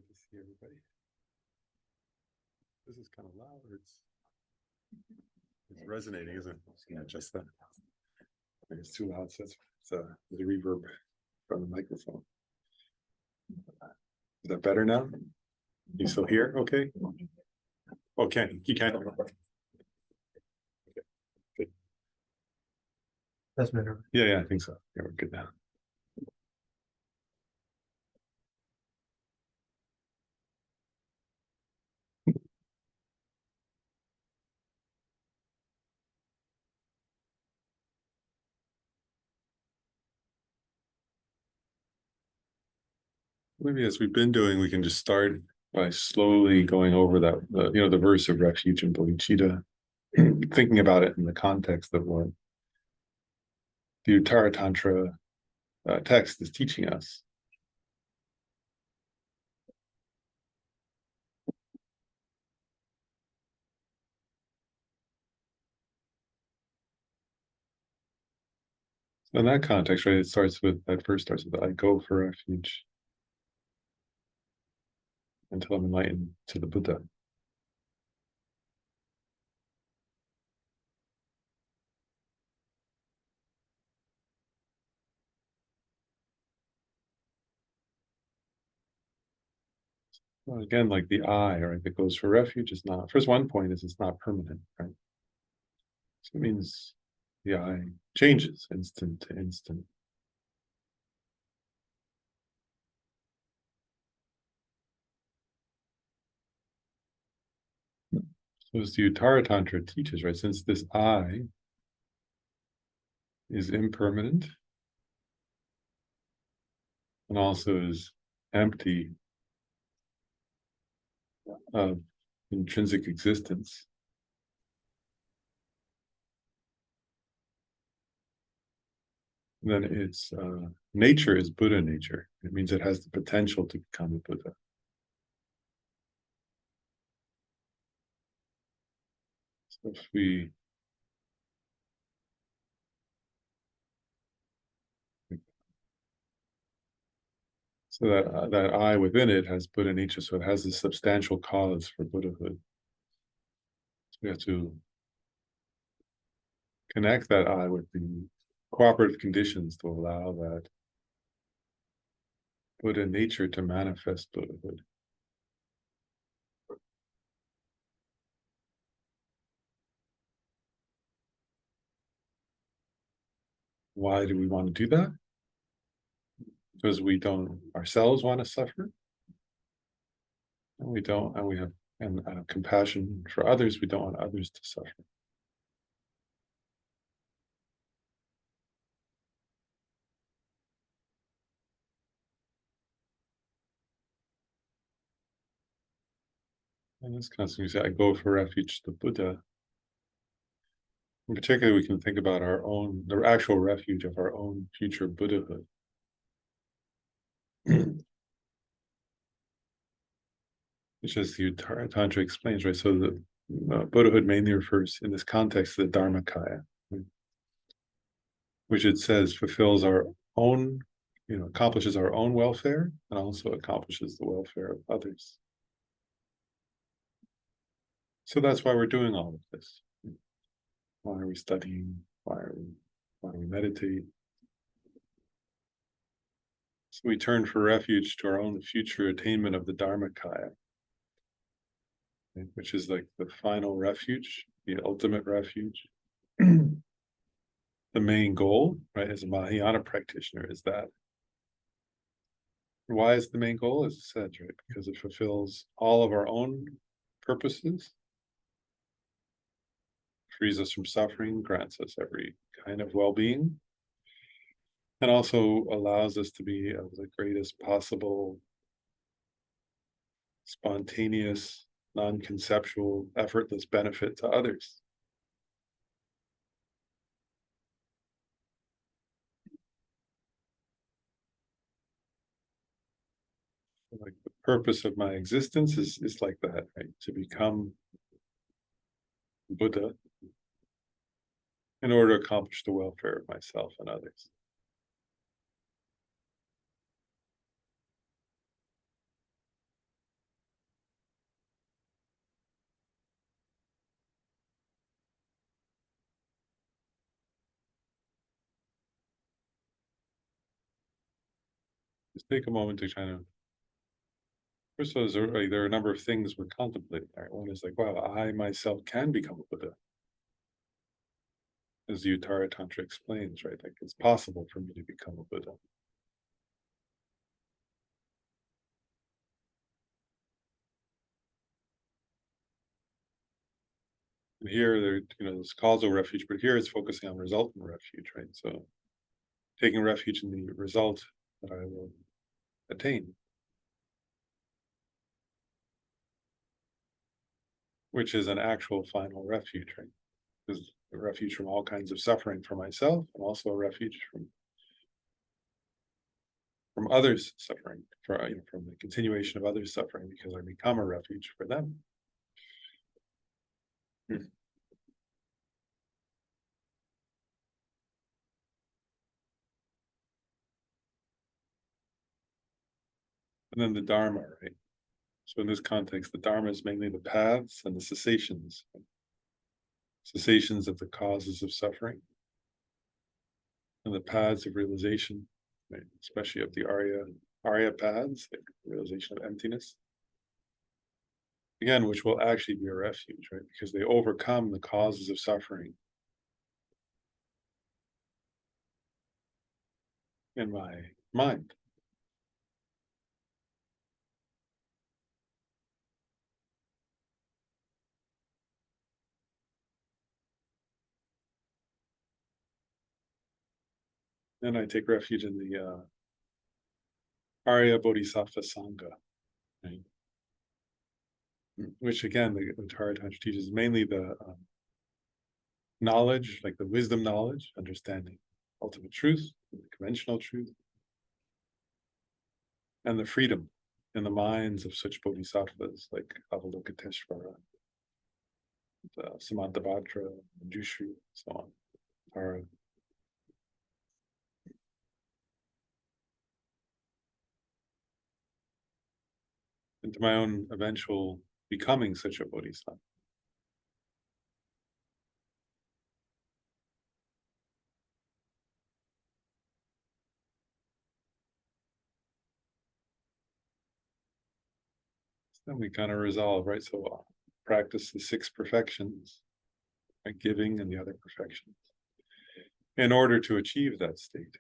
good to see everybody. This is kind of loud. It's resonating, isn't it? Yeah, just that. I think it's too loud. So it's the reverb from the microphone. Is that better now? You still here? Okay. Okay, you can. Okay. Good. That's better. Yeah, I think so. Yeah, we're good now. Maybe as we've been doing, we can just start by slowly going over that, the verse of refuge in bodhicitta, thinking about it in the context of what the Uttara Tantra text is teaching us. In that context, right, that first starts with, I go for refuge until I'm enlightened to the Buddha. Well, again, like the I, right, that goes for refuge is not, first one point is it's not permanent, right? So it means the I changes instant to instant. So as the Uttara Tantra teaches, right, since this I is impermanent and also is empty of intrinsic existence, then its nature is Buddha nature. It means it has the potential to become a Buddha. So if we So that I within it has Buddha nature, so it has a substantial cause for Buddhahood. So we have to connect that I with the cooperative conditions to allow that Buddha nature to manifest Buddhahood. Why do we want to do that? Because we don't ourselves want to suffer. And we don't, and we have compassion for others. We don't want others to suffer. And this constantly say, I go for refuge to Buddha. In particular, we can think about the actual refuge of our own future Buddhahood. Which as the Uttara Tantra explains, right? So the Buddhahood mainly refers in this context to the Dharmakaya, right? Which it says fulfills our own, accomplishes our own welfare and also accomplishes the welfare of others. So that's why we're doing all of this. Why are we studying? Why do we meditate? So we turn for refuge to our own future attainment of the Dharmakaya, right? Which is like the final refuge, the ultimate refuge. The main goal, right, as a Mahayana practitioner, is that. Why is the main goal? As I said, right, because it fulfills all of our own purposes, frees us from suffering, grants us every kind of well-being, and also allows us to be of the greatest possible spontaneous, non-conceptual, effortless benefit to others. Like the purpose of my existence is like that, right? To become Buddha in order to accomplish the welfare of myself and others. Just take a moment to kind of, first of all, there are a number of things we're contemplating. Right? One is like, wow, I myself can become a Buddha, as the Uttara Tantra explains, right? Like it's possible for me to become a Buddha. And here, this causal refuge, but here it's focusing on resultant refuge, right? So taking refuge in the result that I will attain, which is an actual final refuge, right? Is a refuge from all kinds of suffering for myself, and also a refuge from others suffering, from the continuation of others suffering, because I become a refuge for them. And then the Dharma, right? So in this context, the Dharma is mainly the paths and the cessations, cessations of the causes of suffering, and the paths of realization, right? Especially of the Arya paths, like realization of emptiness. Again, which will actually be a refuge, right? Because they overcome the causes of suffering in my mind. Then I take refuge in the Arya Bodhisattva Sangha, right? Which again, the Uttara Tantra teaches mainly the knowledge, like the wisdom knowledge, understanding ultimate truth, conventional truth, and the freedom in the minds of such bodhisattvas like Avalokiteshvara, Samantabhadra, Manjushri, so on, are into my own eventual becoming such a bodhisattva. Then we kind of resolve, right? So practice the 6 perfections, right? Giving and the other perfections, in order to achieve that state,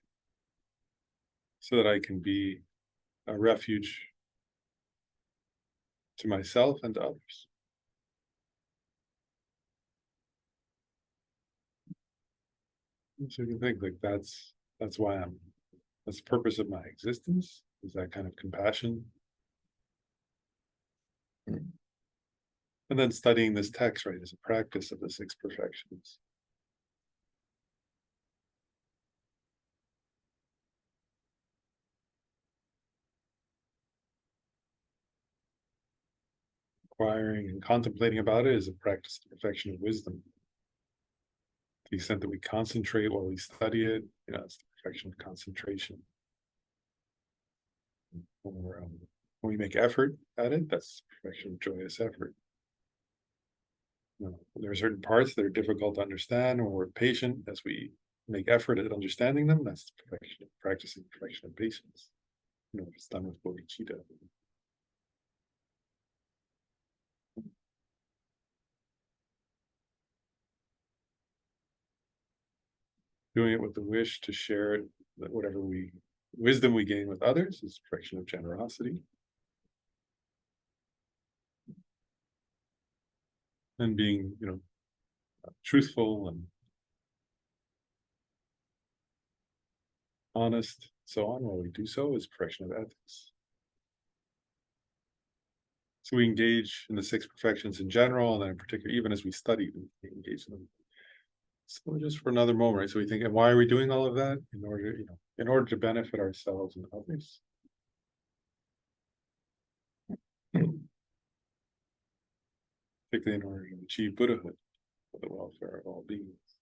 so that I can be a refuge to myself and to others. So you can think like that's why that's the purpose of my existence, is that kind of compassion. And then studying this text, right, is a practice of the 6 perfections. Acquiring and contemplating about it is a practice of the perfection of wisdom. To the extent that we concentrate while we study it, it's the perfection of concentration. When we make effort at it, that's the perfection of joyous effort. There are certain parts that are difficult to understand, and we're patient as we make effort at understanding them. That's the perfection of practicing perfection of patience. If it's done with bodhicitta. Doing it with the wish to share that whatever wisdom we gain with others is perfection of generosity. And being, truthful and honest, so on, while we do so, is perfection of ethics. So we engage in the 6 perfections in general, and then in particular, even as we study, we engage in them. So just for another moment, right? So we think, and why are we doing all of that? In order to benefit ourselves and others. Particularly in order to achieve Buddhahood for the welfare of all beings.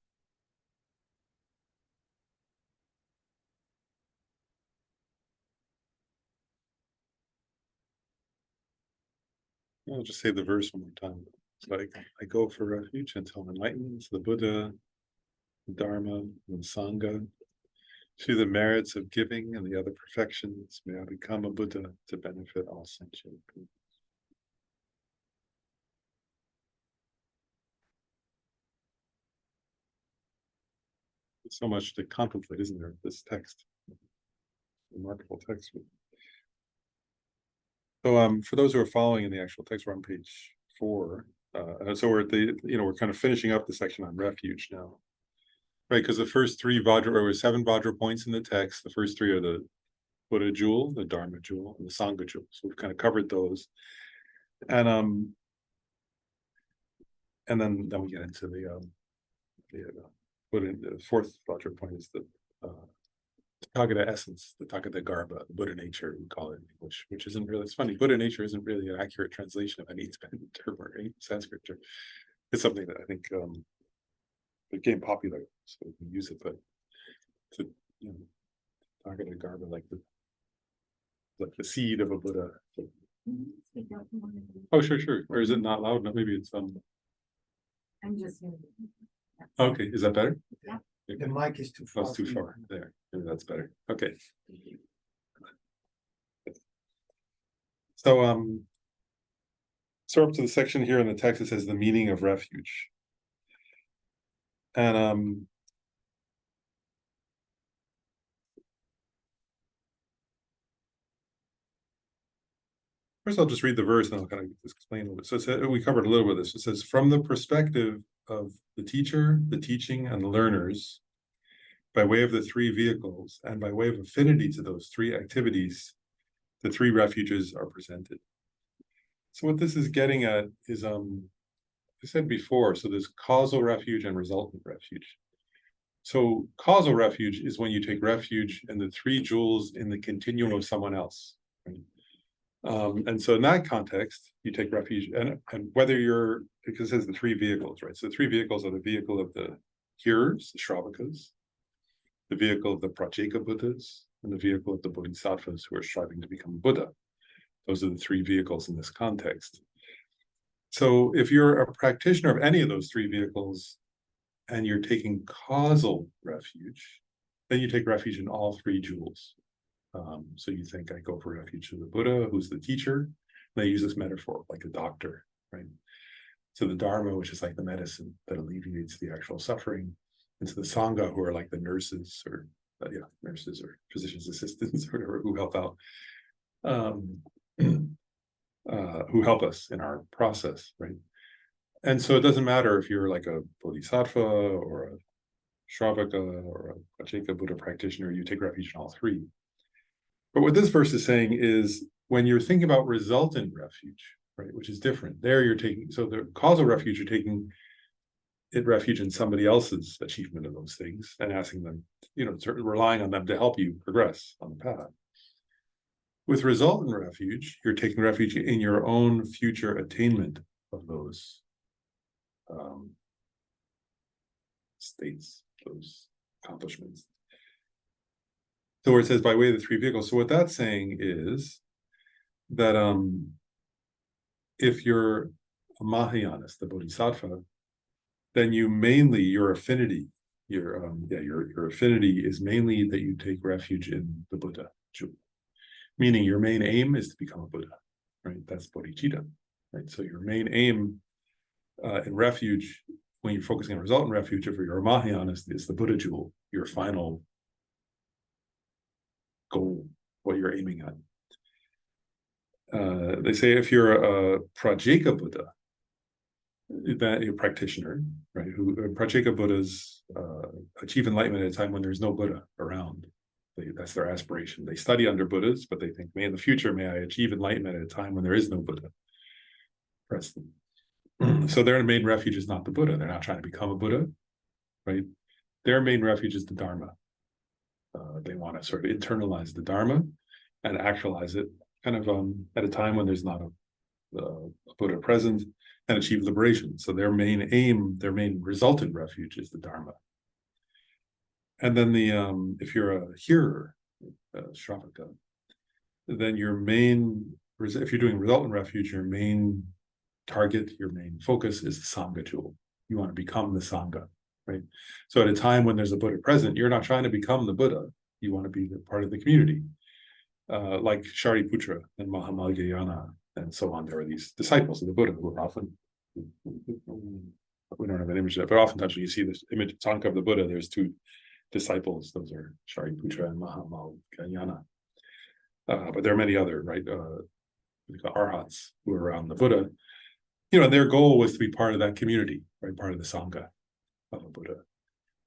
I'll just say the verse one more time. So I go for refuge until I'm enlightened. So the Buddha, the Dharma, and the Sangha. through the merits of giving and the other perfections, may I become a Buddha to benefit all sentient beings. So much to contemplate, isn't there? This text, remarkable text. So, for those who are following in the actual text, we're on page 4. So we're at the, we're kind of finishing up the section on refuge now, right? Because the first 3 Vajra, or 7 Vajra points in the text, the first 3 are the Buddha jewel, the Dharma jewel, and the Sangha jewel. So we've kind of covered those, and then we get into the Buddha. The 4th Vajra point is the Tathagata essence, the Tathagata Garbha, the Buddha nature, we call it in English, which isn't really, it's funny, Buddha nature isn't really an accurate translation of any Tibetan term or any Sanskrit term. It's something that I think became popular, so we can use it, but to, Tathagata Garbha, like the seed of a Buddha. Oh, sure. Or is it not loud enough? Maybe it's I'm just. okay, is that better? Yeah. The mic is too far. That's too far. There, maybe that's better. Okay. So up to the section here in the text, it says the meaning of refuge. And first I'll just read the verse and I'll kind of explain a little bit. So it says, we covered a little bit of this. It says, from the perspective of the teacher, the teaching, and the learners, by way of the 3 vehicles, and by way of affinity to those 3 activities, the 3 refuges are presented. So what this is getting at is, I said before, so there's causal refuge and resultant refuge. So causal refuge is when you take refuge in the 3 jewels in the continuum of someone else. Right? And so in that context, you take refuge, and whether you're, because it says the 3 vehicles, right? So the 3 vehicles are the vehicle of the hearers, the Shravakas, the vehicle of the Pratyeka Buddhas, and the vehicle of the Bodhisattvas who are striving to become Buddha. Those are the 3 vehicles in this context. So if you're a practitioner of any of those 3 vehicles and you're taking causal refuge, then you take refuge in all 3 jewels. So you think, I go for refuge to the Buddha, who's the teacher. They use this metaphor like a doctor, right? To the Dharma, which is like the medicine that alleviates the actual suffering, and to the Sangha, who are like the nurses or nurses or physician's assistants or whatever, who help out, who help us in our process, right? And so it doesn't matter if you're like a Bodhisattva or a Shravaka or a Pratyeka Buddha practitioner, you take refuge in all 3. But what this verse is saying is, when you're thinking about resultant refuge, right, which is different, there you're taking, so the causal refuge, you're taking it refuge in somebody else's achievement of those things and asking them, relying on them to help you progress on the path. With resultant refuge, you're taking refuge in your own future attainment of those states, those accomplishments. So where it says by way of the 3 vehicles, so what that's saying is that if you're a Mahayanist, the Bodhisattva, then your affinity is mainly that you take refuge in the Buddha jewel. Meaning your main aim is to become a Buddha, right? That's bodhicitta, right? So your main aim in refuge, when you're focusing on resultant refuge, if you're a Mahayanist, is the Buddha jewel, your final goal, what you're aiming at. They say if you're a Pratyeka Buddha, that a practitioner, right? Who Pratyeka Buddhas achieve enlightenment at a time when there's no Buddha around. That's their aspiration. They study under Buddhas, but they think, in the future, may I achieve enlightenment at a time when there is no Buddha present. So their main refuge is not the Buddha. They're not trying to become a Buddha, right? Their main refuge is the Dharma. They want to sort of internalize the Dharma and actualize it kind of at a time when there's not a Buddha present, and achieve liberation. So their main aim, their main resultant refuge is the Dharma. And then if you're a hearer, Shravaka, then if you're doing resultant refuge, your main target, your main focus is the Sangha jewel. You want to become the Sangha, right? So at a time when there's a Buddha present, you're not trying to become the Buddha. You want to be the part of the community. Like Shariputra and Mahamalgayana and so on. There are these disciples of the Buddha who are often, we don't have an image of that, but oftentimes when you see this image Tanka of the Buddha, there's two disciples. Those are Shariputra and Mahamalgayana. But there are many other, right? Arhats who are around the Buddha. And their goal was to be part of that community, right? Part of the Sangha of the Buddha.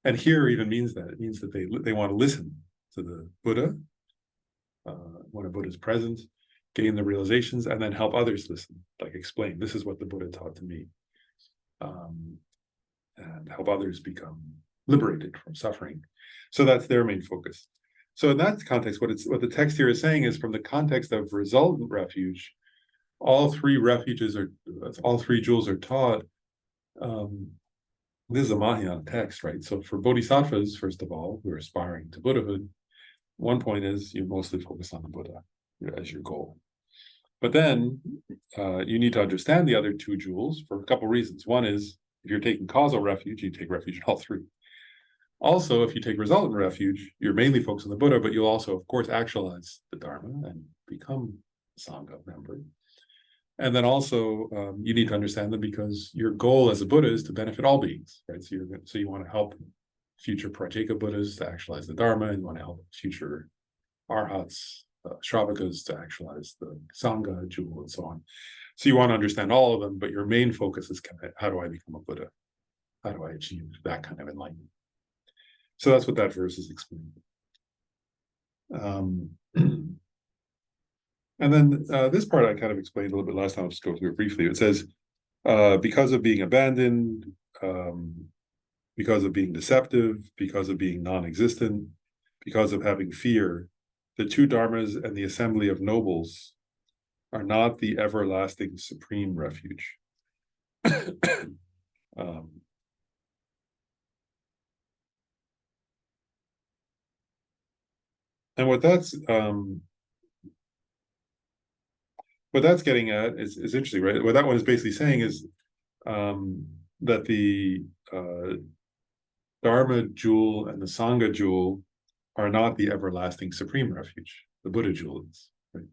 And here even means that. It means that they want to listen to the Buddha when a Buddha is present, gain the realizations, and then help others listen, like explain, this is what the Buddha taught to me, and help others become liberated from suffering. So that's their main focus. So in that context, what the text here is saying is, from the context of resultant refuge, all three jewels are taught. This is a Mahayana text, right? So for bodhisattvas, first of all, who are aspiring to Buddhahood, one point is you mostly focus on the Buddha as your goal. But then you need to understand the other two jewels for a couple reasons. One is, if you're taking causal refuge, you take refuge in all three. Also, if you take resultant refuge, you're mainly focused on the Buddha, but you'll also, of course, actualize the Dharma and become a Sangha member. And then also, you need to understand them because your goal as a Buddha is to benefit all beings, right? So you want to help future Prajeka Buddhas to actualize the Dharma, and you want to help future Arhats, Shravakas to actualize the Sangha jewel, and so on. So you want to understand all of them, but your main focus is kind of, how do I become a Buddha? How do I achieve that kind of enlightenment? So that's what that verse is explaining. And then this part I kind of explained a little bit last time. I'll just go through it briefly. It says, because of being abandoned, because of being deceptive, because of being non-existent, because of having fear, the two dharmas and the assembly of nobles are not the everlasting supreme refuge. And what that's getting at is interesting, right? What that one is basically saying is that the Dharma jewel and the Sangha jewel are not the everlasting supreme refuge. The Buddha jewel is, right?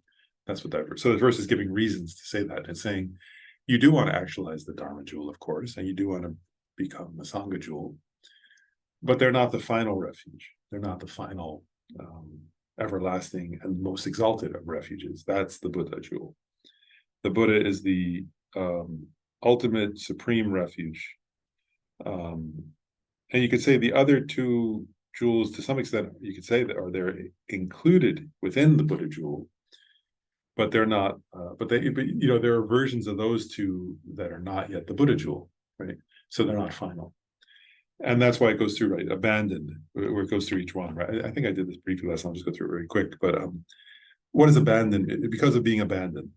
That's what that verse. So the verse is giving reasons to say that. It's saying you do want to actualize the Dharma jewel, of course, and you do want to become the Sangha jewel, but they're not the final refuge. They're not the final everlasting and most exalted of refuges. That's the Buddha jewel. The Buddha is the ultimate supreme refuge. And you could say the other two jewels, to some extent, you could say that they're included within the Buddha jewel, but they're not. But there are versions of those two that are not yet the Buddha jewel, right? So they're not final. And that's why it goes through, right? Abandoned, where it goes through each one, right? I think I did this briefly last time. I'll just go through it very quick. But what is abandoned? Because of being abandoned.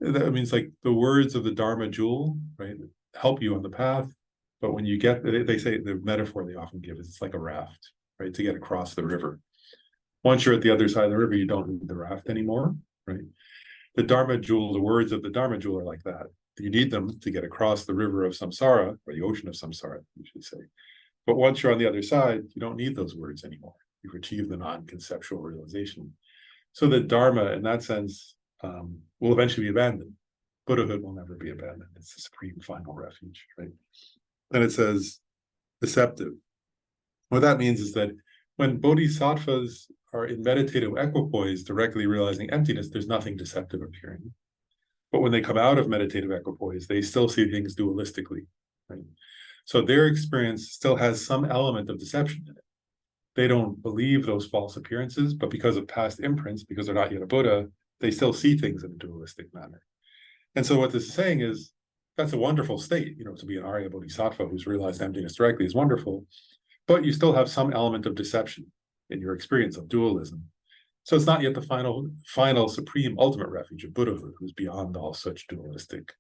That means, like, the words of the Dharma jewel, right, help you on the path. But when you get, they say, the metaphor they often give is it's like a raft, right, to get across the river. Once you're at the other side of the river, you don't need the raft anymore, right? The Dharma jewel, the words of the Dharma jewel are like that. You need them to get across the river of samsara, or the ocean of samsara, you should say. But once you're on the other side, you don't need those words anymore. You've achieved the non-conceptual realization. So the Dharma, in that sense, will eventually be abandoned. Buddhahood will never be abandoned. It's the supreme final refuge, right? Then it says deceptive. What that means is that when bodhisattvas are in meditative equipoise, directly realizing emptiness, there's nothing deceptive appearing. But when they come out of meditative equipoise, they still see things dualistically, right? So their experience still has some element of deception in it. They don't believe those false appearances, but because of past imprints, because they're not yet a Buddha, they still see things in a dualistic manner. And so what this is saying is, that's a wonderful state, to be an Arya Bodhisattva who's realized emptiness directly is wonderful, but you still have some element of deception in your experience of dualism. So it's not yet the final supreme ultimate refuge of Buddhahood, who's beyond all such dualistic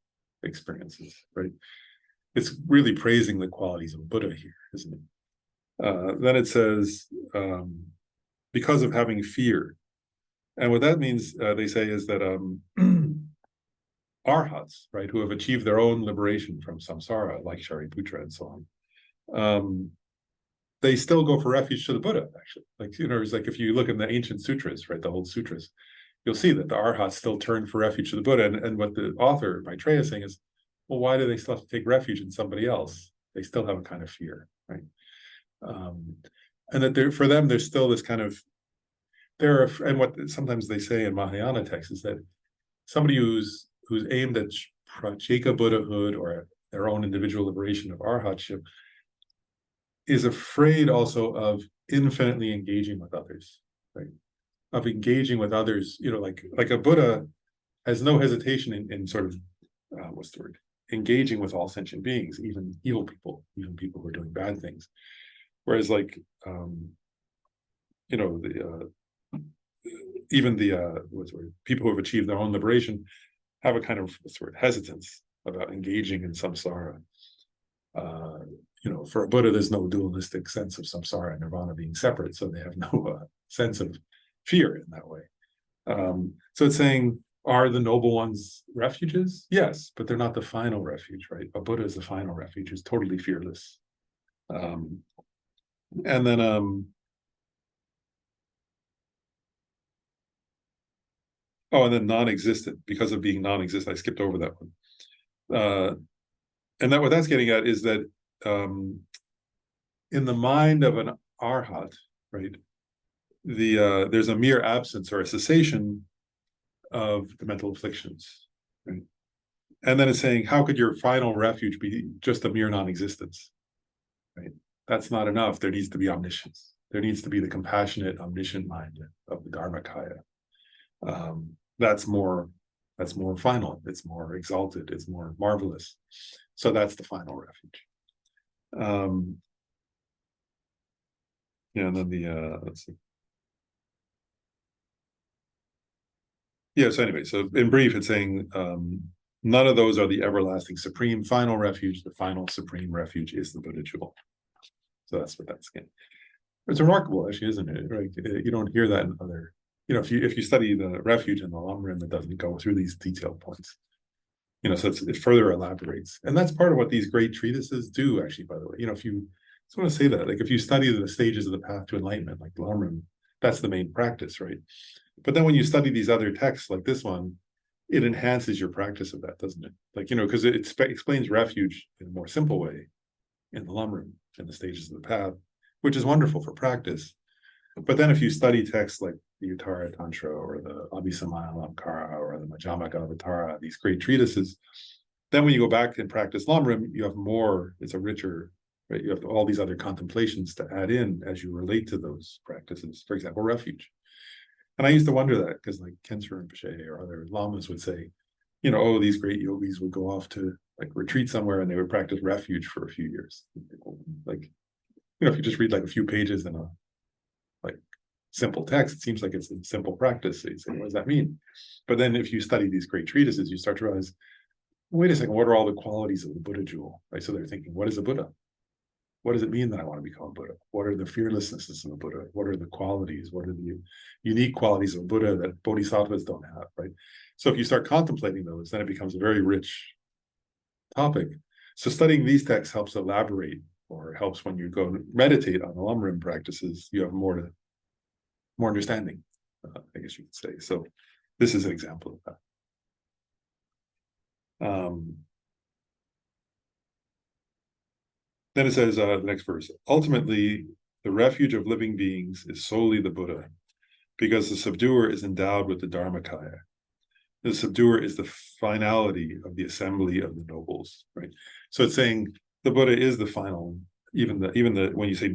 experiences, right? It's really praising the qualities of Buddha here, isn't it? Then it says, because of having fear. And what that means, they say, is that Arhats, right, who have achieved their own liberation from samsara, like Shariputra and so on, they still go for refuge to the Buddha, actually. Like, it's like if you look in the ancient sutras, right, the old sutras, you'll see that the arhats still turn for refuge to the Buddha. And what the author, Maitreya, is saying is, well, why do they still have to take refuge in somebody else? They still have a kind of fear, right? And that for them, there's still this kind of, and what sometimes they say in Mahayana texts is that somebody who's aimed at Pratyeka Buddhahood or their own individual liberation of arhatship is afraid also of infinitely engaging with others, right? Of engaging with others, like a Buddha has no hesitation in sort of, what's the word? Engaging with all sentient beings, even evil people, even people who are doing bad things. Whereas like, even the people who have achieved their own liberation have a kind of hesitance about engaging in samsara. For a Buddha, there's no dualistic sense of samsara and nirvana being separate, so they have no sense of fear in that way. So it's saying, are the noble ones refuges? Yes, but they're not the final refuge, right? A Buddha is the final refuge, who's totally fearless. And then and then non-existent, because of being non-existent. I skipped over that one. And that what that's getting at is that in the mind of an arhat, right, there's a mere absence or a cessation of the mental afflictions, right? And then it's saying, how could your final refuge be just a mere non-existence, right? That's not enough. There needs to be omniscience. There needs to be the compassionate, omniscient mind of the Dharmakaya. That's more final. It's more exalted. It's more marvelous. So that's the final refuge. And then let's see. Yeah, so anyway, so in brief, it's saying none of those are the everlasting supreme final refuge. The final supreme refuge is the Buddha jewel. So that's what that's getting. It's remarkable, actually, isn't it? Right? You don't hear that in other, if you study the refuge in the Lamrim, it doesn't go through these detailed points. So it further elaborates. And that's part of what these great treatises do, actually, by the way. If you just want to say that, like if you study the stages of the path to enlightenment, like Lamrim, that's the main practice, right? But then when you study these other texts like this one, it enhances your practice of that, doesn't it? Like, because it explains refuge in a more simple way in the Lamrim, in the stages of the path, which is wonderful for practice. But then if you study texts like the Uttara Tantra or the Abhisamaya Alamkara or the Majjhima Avatara, these great treatises, then when you go back and practice Lamrim, you have more, it's a richer, right? You have all these other contemplations to add in as you relate to those practices. For example, refuge. And I used to wonder that because like Khensur Rinpoche or other lamas would say, these great yogis would go off to like retreat somewhere and they would practice refuge for a few years. Like, if you just read like a few pages in a like simple text, it seems like it's a simple practice. So you say, what does that mean? But then if you study these great treatises, you start to realize, wait a second, what are all the qualities of the Buddha jewel? Right? So they're thinking, what is a Buddha? What does it mean that I want to become a Buddha? What are the fearlessnesses of a Buddha? What are the qualities? What are the unique qualities of a Buddha that bodhisattvas don't have, right? So if you start contemplating those, then it becomes a very rich topic. So studying these texts helps elaborate, or helps when you go meditate on the Lamrim practices, you have more understanding, I guess you could say. So this is an example of that. Then it says, the next verse, ultimately, the refuge of living beings is solely the Buddha, because the subduer is endowed with the Dharmakaya. The subduer is the finality of the assembly of the nobles, right? So it's saying the Buddha is the final, even the when you say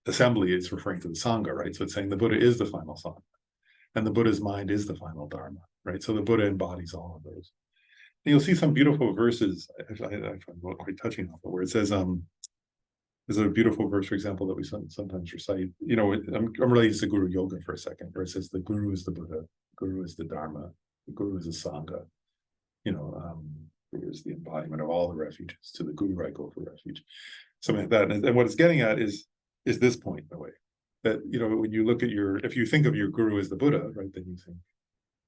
assembly, it's referring to the Sangha, right? So it's saying the Buddha is the final Sangha, and the Buddha's mind is the final Dharma, right? So the Buddha embodies all of those. And you'll see some beautiful verses, if I'm not quite touching on it, where it says, there's a beautiful verse, for example, that we sometimes recite. I'm relating to Guru Yoga for a second, where it says the Guru is the Buddha, the Guru is the Dharma, the Guru is the Sangha. Guru is the embodiment of all the refuges. To the Guru I go for refuge. Something like that. And what it's getting at is this point, in a way, that when you look at if you think of your Guru as the Buddha, right, then you think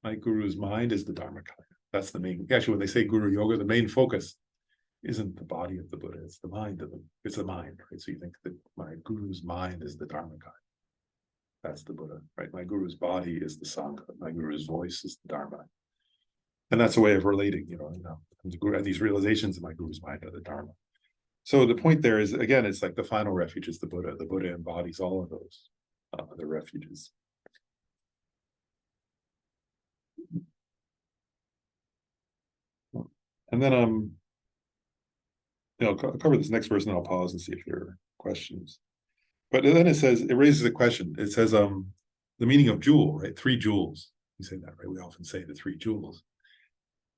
my Guru's mind is the Dharmakaya. That's the main. Actually, when they say Guru Yoga, the main focus isn't the body of the Buddha, it's the mind of it's the mind, right? So you think that my guru's mind is the Dharmakaya. That's the Buddha, right? My guru's body is the Sangha, my guru's voice is the Dharma. And that's a way of relating, and these realizations in my guru's mind are the Dharma. So the point there is, again, it's like the final refuge is the Buddha. The Buddha embodies all of those, the refuges. And then, I'll cover this next verse and I'll pause and see if there are questions. But then it raises a question. It says, the meaning of jewel, right? 3 jewels. We say that, right? We often say the 3 jewels.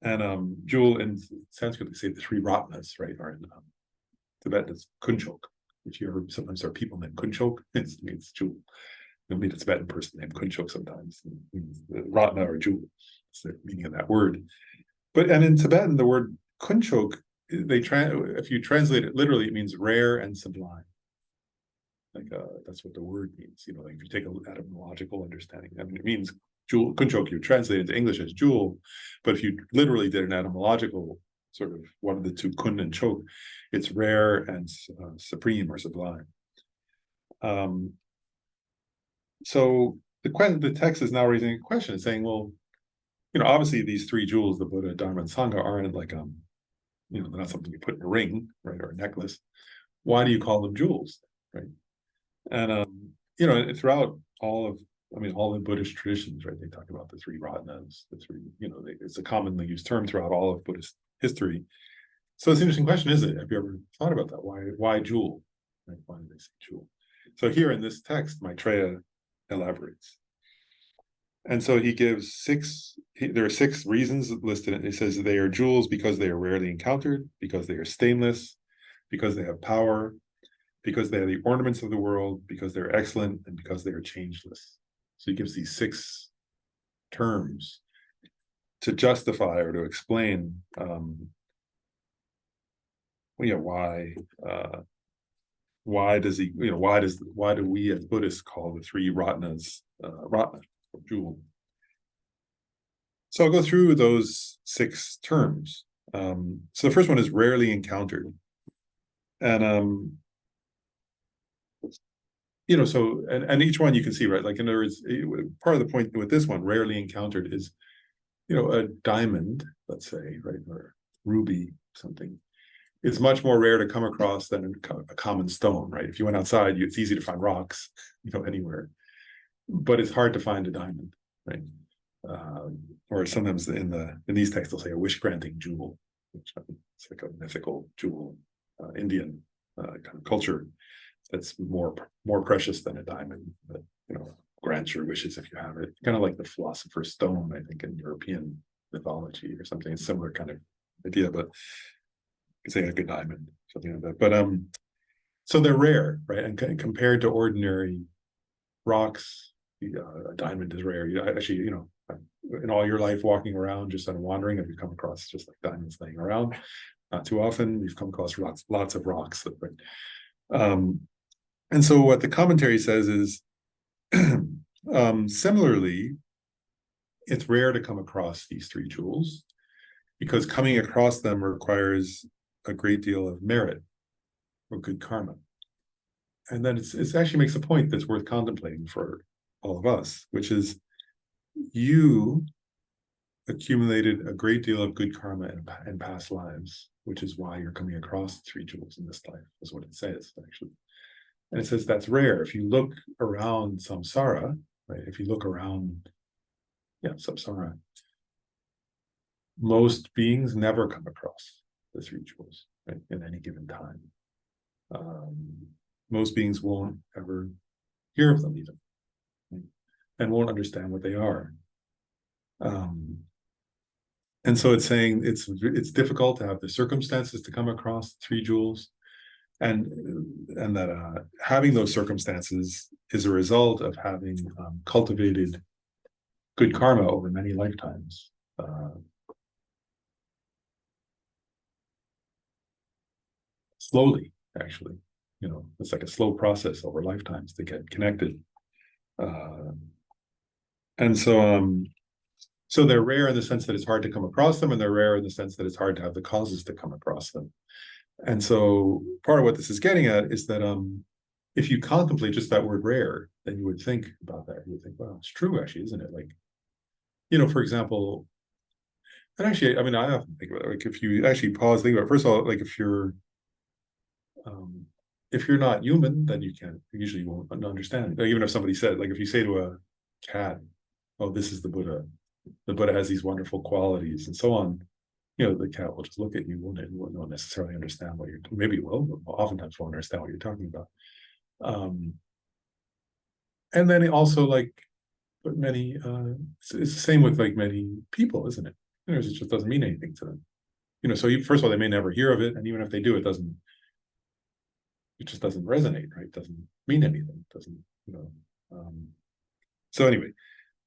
And jewel in Sanskrit, they say the 3 ratnas, right? Or in Tibetan, it's kunchok. If you ever, sometimes there are people named kunchok, it means jewel. You'll meet a Tibetan person named kunchok sometimes. It means the ratna or jewel. It's the meaning of that word. And in Tibetan, the word kunchok, if you translate it literally, it means rare and sublime. That's what the word means. Like if you take an etymological understanding, I mean, it means jewel. Kunchok, you translate it into English as jewel, but if you literally did an etymological sort of one of the 2, kun and chok, it's rare and supreme or sublime. So the text is now raising a question, saying, well, obviously these 3 jewels, the Buddha, Dharma, and Sangha, aren't like they're not something you put in a ring, right, or a necklace. Why do you call them jewels, right? And throughout all the Buddhist traditions, right, they talk about the 3 ratnas, the 3, it's a commonly used term throughout all of Buddhist history. So it's an interesting question, is it? Have you ever thought about that? Why jewel? Right? Why do they say jewel? So here in this text, Maitreya elaborates. And so he gives there are 6 reasons listed. He says they are jewels because they are rarely encountered, because they are stainless, because they have power, because they are the ornaments of the world, because they're excellent, and because they are changeless. So he gives these 6 terms to justify or to explain why do we as Buddhists call the 3 ratnas ratna, or jewel? So I'll go through those 6 terms. So the first one is rarely encountered. And so and each one you can see, right? Like in other words, part of the point with this one, rarely encountered, is a diamond, let's say, right, or ruby, something, is much more rare to come across than a common stone, right? If you went outside, it's easy to find rocks, anywhere, but it's hard to find a diamond, right? Or sometimes in these texts they'll say a wish-granting jewel, which it's like a mythical jewel, Indian kind of culture that's more precious than a diamond, that grants your wishes if you have it. Kind of like the philosopher's stone, I think, in European mythology or something. It's similar kind of idea, but say like a diamond, something like that. But so they're rare, right? And compared to ordinary rocks, a diamond is rare. Actually, in all your life walking around, just wandering, have you come across just like diamonds laying around? Not too often. You've come across lots of rocks. And so what the commentary says is, similarly, it's rare to come across these 3 jewels because coming across them requires a great deal of merit or good karma. And then it actually makes a point that's worth contemplating for all of us, which is you accumulated a great deal of good karma in past lives, which is why you're coming across 3 jewels in this life, is what it says, actually. And it says that's rare. If you look around samsara, right? If you look around, samsara, most beings never come across the 3 jewels, right, in any given time. Most beings won't ever hear of them even, right, and won't understand what they are. And so it's saying it's difficult to have the circumstances to come across 3 jewels, and that having those circumstances is a result of having cultivated good karma over many lifetimes. Slowly, actually, it's like a slow process over lifetimes to get connected. And so So they're rare in the sense that it's hard to come across them, and they're rare in the sense that it's hard to have the causes to come across them. And so part of what this is getting at is that if you contemplate just that word rare, then you would think about that. You would think, well, it's true, actually, isn't it? Like, for example, and actually, I mean, I often think about it, like if you actually pause, think about it, first of all, like if you're not human, then you usually won't understand. Like, even if somebody said, like if you say to a cat, oh, this is the Buddha has these wonderful qualities and so on, the cat will just look at you, won't necessarily understand what you're, maybe it will, but oftentimes won't understand what you're talking about. And then also, like, but many, it's the same with like many people, isn't it? It just doesn't mean anything to them. So first of all, they may never hear of it, and even if they do, it just doesn't resonate, right? It doesn't mean anything. It doesn't, so anyway,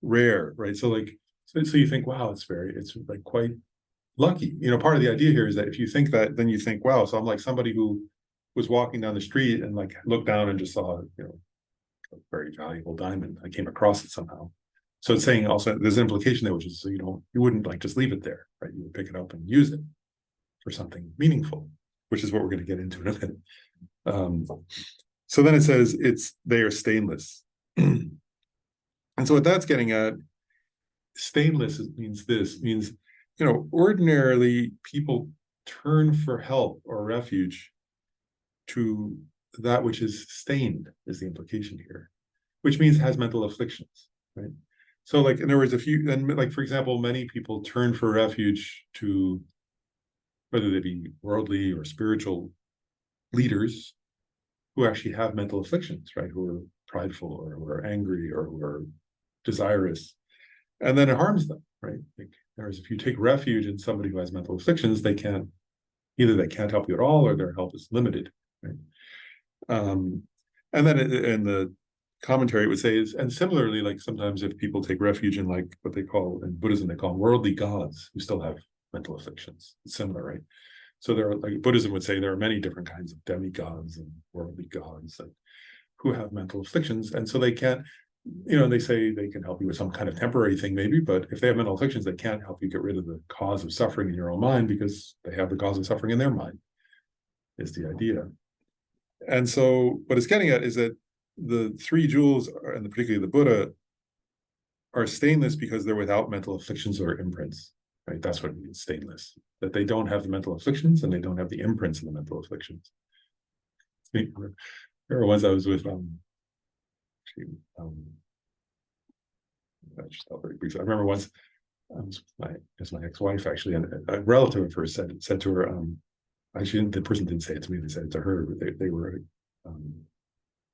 rare, right? So like, so you think, wow, it's like quite lucky. Part of the idea here is that if you think that, then you think, wow, so I'm like somebody who was walking down the street and like looked down and just saw, a very valuable diamond. I came across it somehow. So it's saying also there's an implication there, which is so you wouldn't like just leave it there, right? You would pick it up and use it for something meaningful, which is what we're going to get into in a minute. So then it says they are stainless. And so what that's getting at, stainless means, ordinarily people turn for help or refuge to that which is stained, is the implication here, which means has mental afflictions, right? So like, in other words, for example, many people turn for refuge to, whether they be worldly or spiritual leaders who actually have mental afflictions, right? Who are prideful or who are angry or who are desirous. And then it harms them, right? Like, whereas if you take refuge in somebody who has mental afflictions, they can't help you at all, or their help is limited, right? And then in the commentary, it would say, and similarly, like sometimes if people take refuge in like what they call in Buddhism, they call worldly gods who still have mental afflictions. It's similar, right? So there are, like Buddhism would say, there are many different kinds of demigods and worldly gods who have mental afflictions, and so they can't. They say they can help you with some kind of temporary thing, maybe, but if they have mental afflictions, they can't help you get rid of the cause of suffering in your own mind because they have the cause of suffering in their mind, is the idea. And so what it's getting at is that the three jewels, and particularly the Buddha, are stainless because they're without mental afflictions or imprints, right? That's what it means, stainless. That they don't have the mental afflictions and they don't have the imprints of the mental afflictions. There were ones I was with, just very briefly. I remember once I was with my ex-wife, actually, and a relative of hers said to her, actually, the person didn't say it to me, they said it to her, but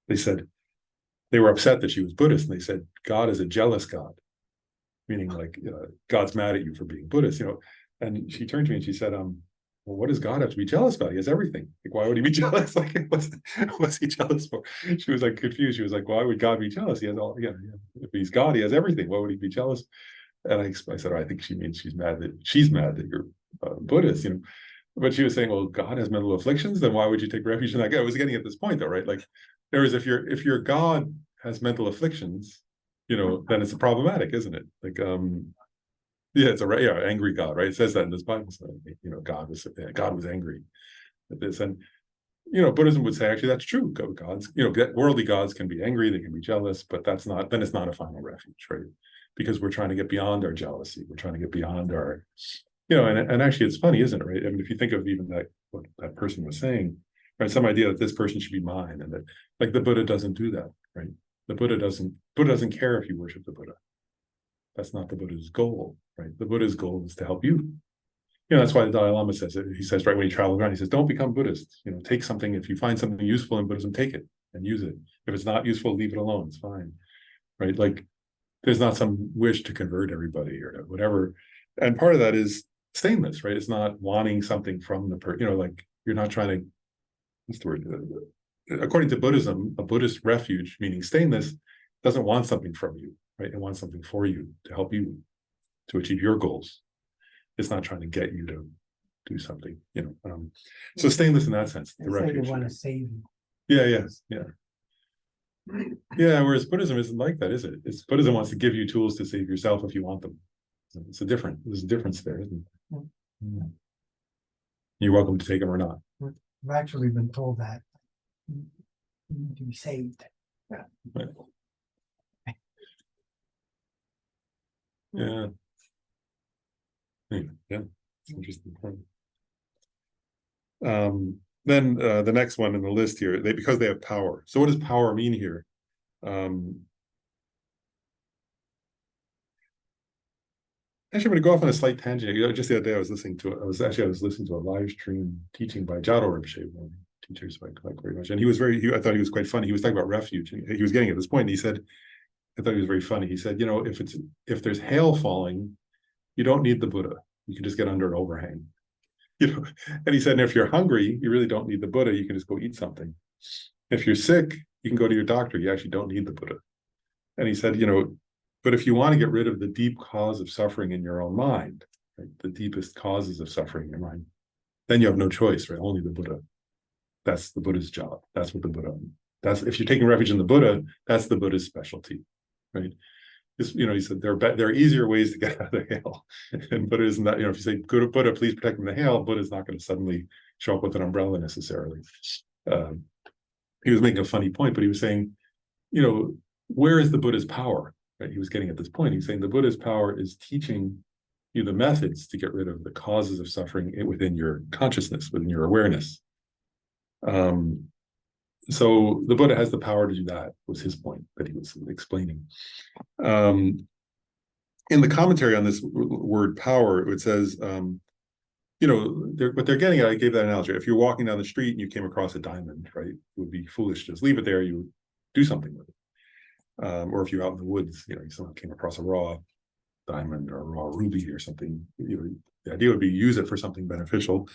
they said they were upset that she was Buddhist, and they said, God is a jealous God, meaning like, God's mad at you for being Buddhist, and she turned to me and she said, well, what does God have to be jealous about? He has everything. Like, why would he be jealous? Like, what's he jealous for? She was like confused. She was like, why would God be jealous? He has all, if he's God, he has everything. Why would he be jealous? And I said, I think she means she's mad that you're Buddhist, But she was saying, well, God has mental afflictions, then why would you take refuge in that? I was getting at this point though, right? Like, there's if your God has mental afflictions, then it's problematic, isn't it? Like, yeah, it's angry God, right? It says that in this Bible. So, God was angry at this, and Buddhism would say actually that's true. Gods, worldly gods can be angry, they can be jealous, but it's not a final refuge, right? Because we're trying to get beyond our jealousy, we're trying to get beyond our, and actually it's funny, isn't it, right? I mean, if you think of even what that person was saying, right, some idea that this person should be mine, and that, like, the Buddha doesn't do that, right? The Buddha doesn't care if you worship the Buddha. That's not the Buddha's goal, right? The Buddha's goal is to help you. That's why the Dalai Lama says it. He says, right, when he travels around, he says, don't become Buddhist. Take something. If you find something useful in Buddhism, take it and use it. If it's not useful, leave it alone. It's fine, right? Like, there's not some wish to convert everybody or whatever. And part of that is stainless, right? It's not wanting something from the person, like, you're not trying to, what's the word? According to Buddhism, a Buddhist refuge, meaning stainless, doesn't want something from you, right? It wants something for you to help you to achieve your goals. It's not trying to get you to do something, so stainless in that sense. The refuge. They want to save you. Yeah. Whereas Buddhism isn't like that, is it? Buddhism wants to give you tools to save yourself if you want them. It's there's a difference there, isn't there? Yeah. You're welcome to take them or not. I've actually been told that you need to be saved. Right. Yeah. Anyway, yeah, it's interesting. Then the next one in the list here, because they have power. So what does power mean here? Actually, I'm going to go off on a slight tangent. Just the other day, I was listening to a live stream teaching by Jado Rinpoche, one of the teachers I like very much, and I thought he was quite funny. He was talking about refuge, and he was getting at this point. And he said, I thought he was very funny. He said, if there's hail falling, you don't need the Buddha. You can just get under an overhang. And he said, and if you're hungry, you really don't need the Buddha. You can just go eat something. If you're sick, you can go to your doctor. You actually don't need the Buddha. And he said, but if you want to get rid of the deep cause of suffering in your own mind, right, the deepest causes of suffering in your mind, then you have no choice, right? Only the Buddha. That's the Buddha's job. That's what the Buddha. If you're taking refuge in the Buddha, that's the Buddha's specialty, right? He said there are easier ways to get out of the hail, and Buddha isn't that. If you say, "Go to Buddha, please protect me from the hail," Buddha's not going to suddenly show up with an umbrella necessarily. He was making a funny point, but he was saying, where is the Buddha's power? Right? He was getting at this point. He's saying the Buddha's power is teaching you the methods to get rid of the causes of suffering within your consciousness, within your awareness. So the Buddha has the power to do that, was his point that he was explaining. In the commentary on this word power, it says, what they're getting at, I gave that analogy. If you're walking down the street and you came across a diamond, right, it would be foolish to just leave it there. You would do something with it. Or if you're out in the woods, someone came across a raw diamond or a raw ruby or something, the idea would be use it for something beneficial.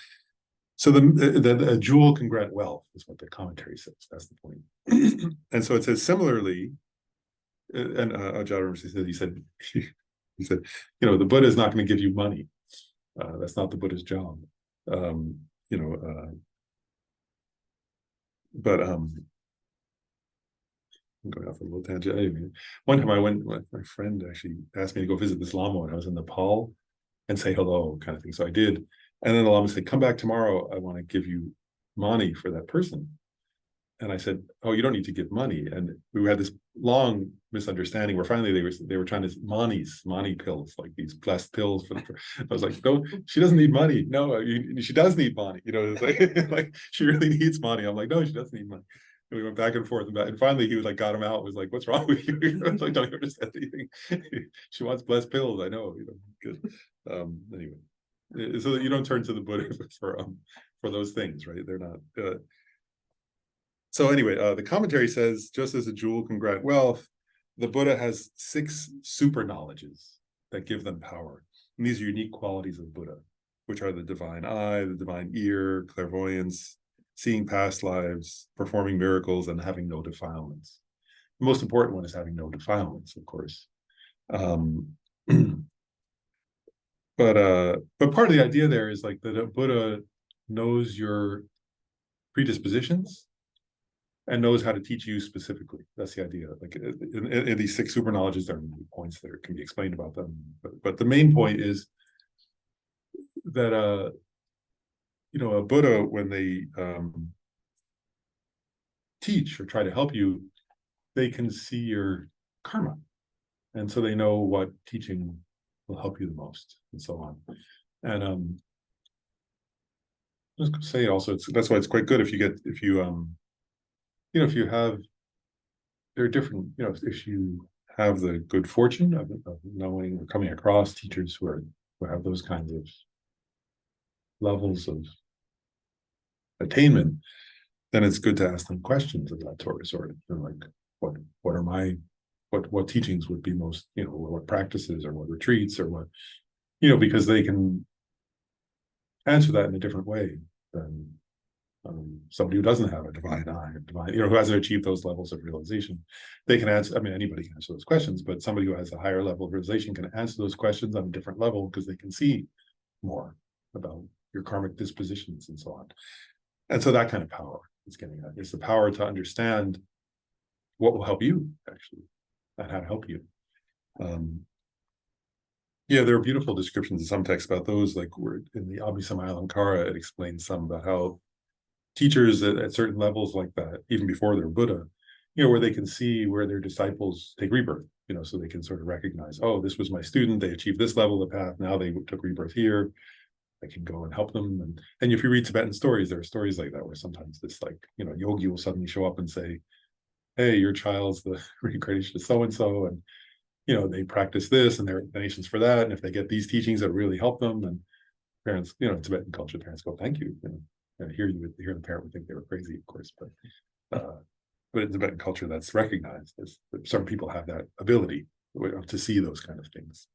So the jewel can grant wealth is what the commentary says. That's the point. And so it says similarly, and Ajahn said, he said, the Buddha is not going to give you money. That's not the Buddha's job. But I'm going off a little tangent. Anyway, one time my friend actually asked me to go visit this Lama when I was in Nepal and say hello, kind of thing. So I did. And then the Lama said, come back tomorrow. I want to give you money for that person. And I said, oh, you don't need to give money. And we had this long misunderstanding where finally they were trying to mani pills, like these blessed pills. I was like, no, she doesn't need money. No, she does need money. It's like she really needs money. I'm like, no, she doesn't need money. And we went back and forth, and finally he was like, got him out. Was like, what's wrong with you? I was like, don't you understand anything? She wants blessed pills. I know. Good. Anyway. So that you don't turn to the Buddha for those things, right? They're not. So anyway, the commentary says, just as a jewel can grant wealth, the Buddha has 6 super knowledges that give them power. And these are unique qualities of Buddha, which are the divine eye, the divine ear, clairvoyance, seeing past lives, performing miracles, and having no defilements. The most important one is having no defilements, of course. But part of the idea there is like that Buddha knows your predispositions and knows how to teach you specifically. That's the idea. Like in these 6 super knowledges, there are many points that can be explained about them. But the main point is that a Buddha, when they teach or try to help you, they can see your karma, and so they know what teaching will help you the most, and so on. And just say also, that's why it's quite good if you have, there are different, if you have the good fortune of knowing or coming across teachers who have those kinds of levels of attainment, then it's good to ask them questions of that sort of like, what teachings would be most, what practices or what retreats or what, because they can answer that in a different way than somebody who doesn't have a divine eye, who hasn't achieved those levels of realization. They can answer, anybody can answer those questions, but somebody who has a higher level of realization can answer those questions on a different level because they can see more about your karmic dispositions and so on. And so that kind of power is getting at. It's the power to understand what will help you, actually, and how to help you. Yeah, there are beautiful descriptions in some texts about those, like where in the Abhisamayalankara, it explains some about how teachers at certain levels like that, even before they're Buddha, where they can see where their disciples take rebirth, so they can sort of recognize, oh, this was my student, they achieved this level of the path, now they took rebirth here, I can go and help them. And if you read Tibetan stories, there are stories like that where sometimes this yogi will suddenly show up and say, hey, your child's the reincarnation of so-and-so, and they practice this and their explanations for that. And if they get these teachings that really help them, and parents, Tibetan culture, parents go, thank you. And here the parent would think they were crazy, of course, but in Tibetan culture, that's recognized as some people have that ability to see those kind of things.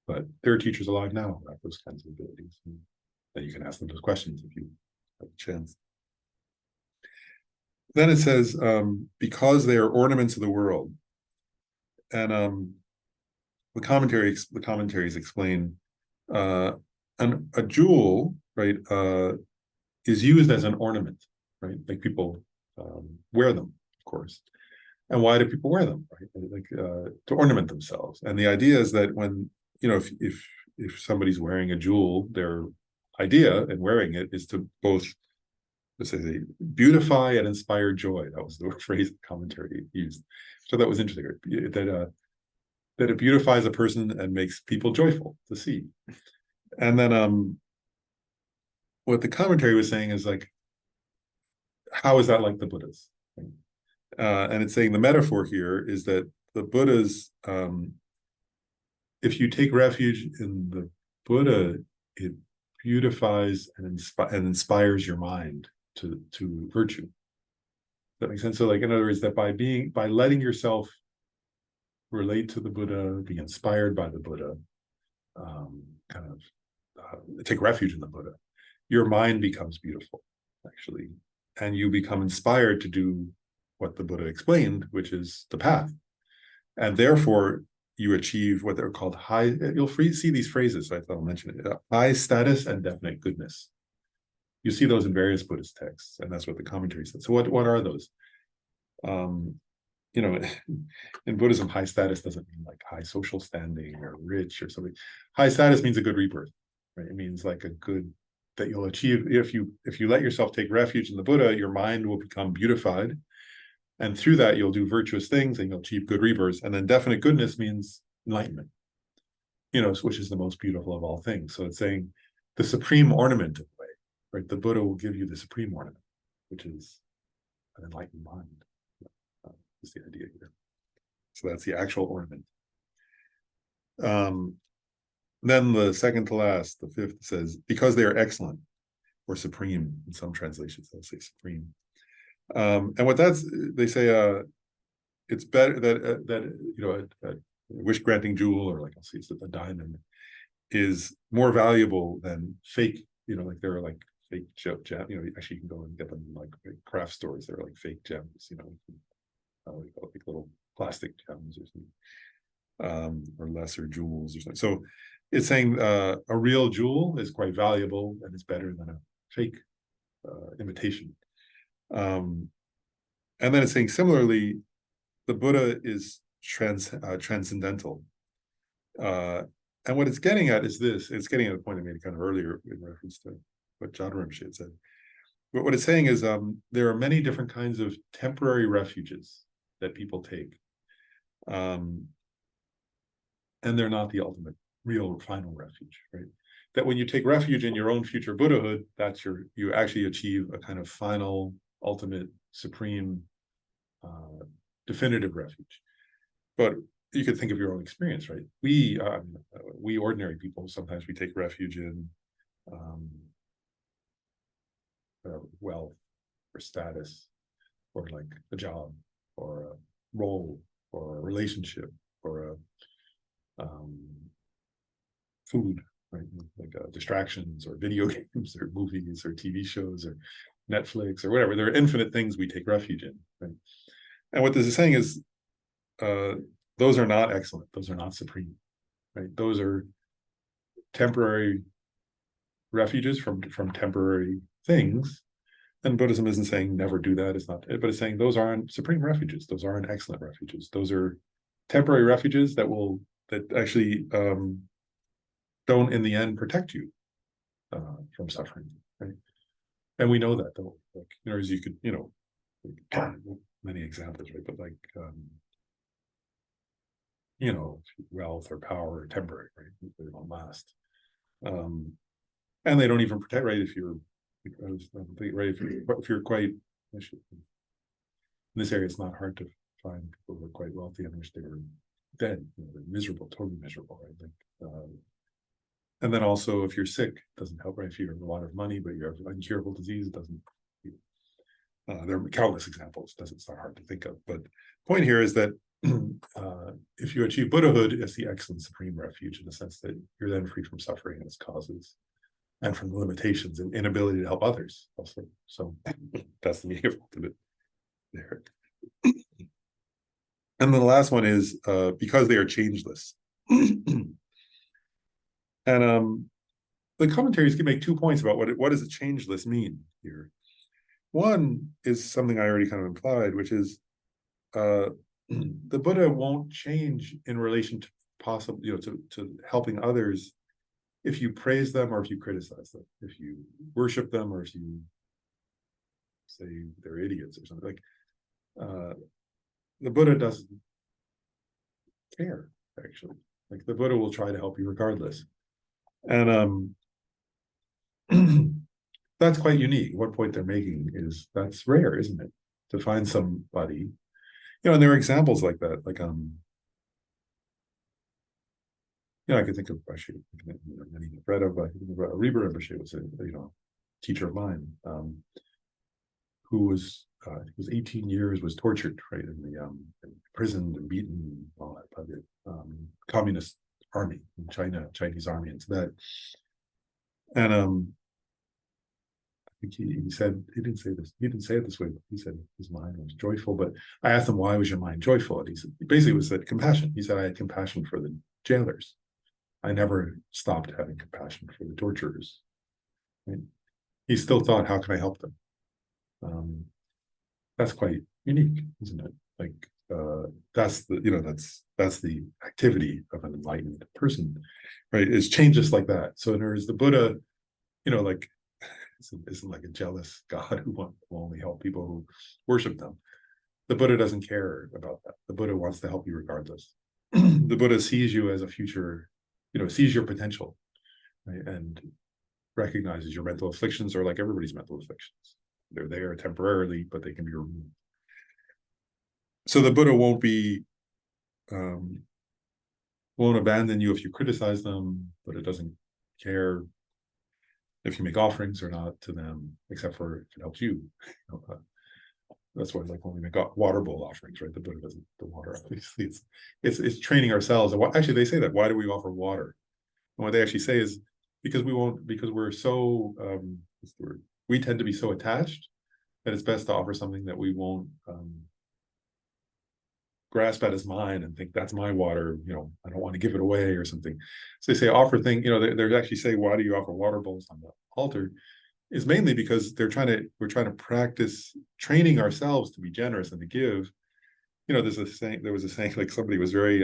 But there are teachers alive now who have those kinds of abilities, and you can ask them those questions if you have a chance. Then it says, because they are ornaments of the world. And the commentaries explain a jewel, right, is used as an ornament, right? Like people wear them, of course. And why do people wear them? Right? Like to ornament themselves. And the idea is that when if somebody's wearing a jewel, their idea in wearing it is to both, let's say, beautify and inspire joy. That was the phrase the commentary used. So that was interesting. That it beautifies a person and makes people joyful to see. And then what the commentary was saying is like, how is that like the Buddhas? And it's saying the metaphor here is that the Buddhas, if you take refuge in the Buddha, it beautifies and inspires your mind to virtue. That makes sense. So, like, in other words, that by letting yourself relate to the Buddha, be inspired by the Buddha, take refuge in the Buddha, your mind becomes beautiful, actually, and you become inspired to do what the Buddha explained, which is the path. And therefore, you achieve what they're called high, you'll see these phrases, so I thought I'll mention it, high status and definite goodness. You see those in various Buddhist texts, and that's what the commentary said. So what are those? In Buddhism, high status doesn't mean like high social standing or rich or something. High status means a good rebirth, right? It means like a good, that you'll achieve if you let yourself take refuge in the Buddha, your mind will become beautified. And through that, you'll do virtuous things and you'll achieve good rebirths. And then definite goodness means enlightenment, which is the most beautiful of all things. So it's saying the supreme ornament of the way, right? The Buddha will give you the supreme ornament, which is an enlightened mind. Is the idea here. So that's the actual ornament. Then the second to last, the fifth, says, because they are excellent, or supreme in some translations, they'll say supreme. And what they say, it's better that a wish granting jewel, or like I'll say it's a diamond, is more valuable than fake, like there are like fake gem, actually you can go and get them in like craft stores. They're like fake gems, like little plastic gems or something, or lesser jewels or something. So it's saying a real jewel is quite valuable and it's better than a fake imitation. And then it's saying similarly, the Buddha is transcendental. And what it's getting at is this, it's getting at a point I made kind of earlier in reference to what Jodha Rinpoche had said. But what it's saying is there are many different kinds of temporary refuges that people take. And they're not the ultimate, real, final refuge, right? That when you take refuge in your own future Buddhahood, you actually achieve a kind of final, ultimate, supreme, definitive refuge. But you could think of your own experience, right? We ordinary people, sometimes we take refuge in wealth or status, or like a job, or a role, or a relationship, or a food, right? Like distractions, or video games, or movies, or TV shows, or Netflix, or whatever. There are infinite things we take refuge in, right? And what this is saying is, those are not excellent. Those are not supreme, right? Those are temporary refuges from temporary things. And Buddhism isn't saying never do that. It's not, but it's saying those aren't supreme refuges. Those aren't excellent refuges. Those are temporary refuges that will that actually don't in the end protect you from suffering, right? And we know that, though, like, you know, as you could, you know, many examples, right? But like, you know, wealth or power are temporary, right? They don't last. And they don't even protect, right? If you're, right, if you're quite, in this area, it's not hard to find people who are quite wealthy and wish they were dead. You know, they're miserable, totally miserable, right? Like, and then also, if you're sick, it doesn't help, right? If you have a lot of money, but you have incurable disease, it doesn't. There are countless examples. It's not hard to think of. But the point here is that if you achieve Buddhahood, it's the excellent supreme refuge, in the sense that you're then free from suffering and its causes, and from the limitations and inability to help others also. So that's the meaning of ultimate there. And then the last one is because they are changeless. And the commentaries can make 2 points about what does a changeless mean here. One is something I already kind of implied, which is the Buddha won't change in relation to possible, you know, to helping others if you praise them or if you criticize them, if you worship them or if you say they're idiots or something. Like the Buddha doesn't care, actually. Like the Buddha will try to help you regardless. And that's quite unique. One point they're making is that's rare, isn't it? To find somebody, you know, and there are examples like that. Like you know, I could think of actually many I've read of. Rebbe Rinpoche was a, you know, teacher of mine, who was 18 years, was tortured, right, in the imprisoned and beaten and all that by the communist army in China, Chinese army in Tibet. And I think he said, he didn't say this, he didn't say it this way, but he said his mind was joyful. But I asked him, why was your mind joyful? And he said, basically it was that compassion. He said, I had compassion for the jailers. I never stopped having compassion for the torturers. Right? He still thought, how can I help them? That's quite unique, isn't it? Like that's the, you know, that's the activity of an enlightened person, right? Is change just like that. So in other words, the Buddha, you know, like isn't like a jealous God who will only help people who worship them. The Buddha doesn't care about that. The Buddha wants to help you regardless. The Buddha sees you as a future, you know, sees your potential, right? And recognizes your mental afflictions are like everybody's mental afflictions. They're there temporarily, but they can be removed. So the Buddha won't abandon you if you criticize them, but it doesn't care if you make offerings or not to them, except for if it helps you. That's why, like when we make water bowl offerings, right? The Buddha doesn't the water. Obviously, it's training ourselves. Actually, they say that. Why do we offer water? And what they actually say is because we're so we tend to be so attached that it's best to offer something that we won't grasp at as mine and think that's my water, you know, I don't want to give it away or something. So they say offer thing, you know, they're actually say, why do you offer water bowls on the altar? Is mainly because we're trying to practice training ourselves to be generous and to give. You know, there was a saying like somebody was very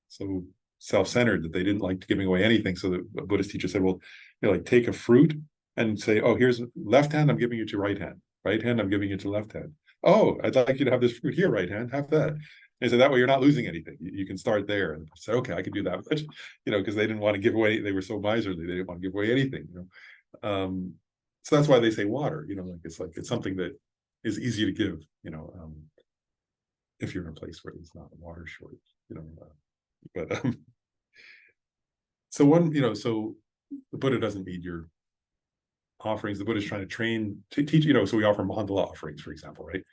so self-centered that they didn't like giving away anything. So the Buddhist teacher said, well, you know, like take a fruit and say, oh, here's left hand, I'm giving you to right hand. Right hand, I'm giving you to left hand. Oh, I'd like you to have this fruit here, right hand, have that. And so that way you're not losing anything. You can start there. And I said, okay, I can do that. But, you know, because they didn't want to give away, they were so miserly, they didn't want to give away anything, you know. So that's why they say water, you know, like it's something that is easy to give, you know, if you're in a place where there's not a water shortage, you know. But so so the Buddha doesn't need your offerings. The Buddha is trying to teach, you know, so we offer mandala offerings, for example, right?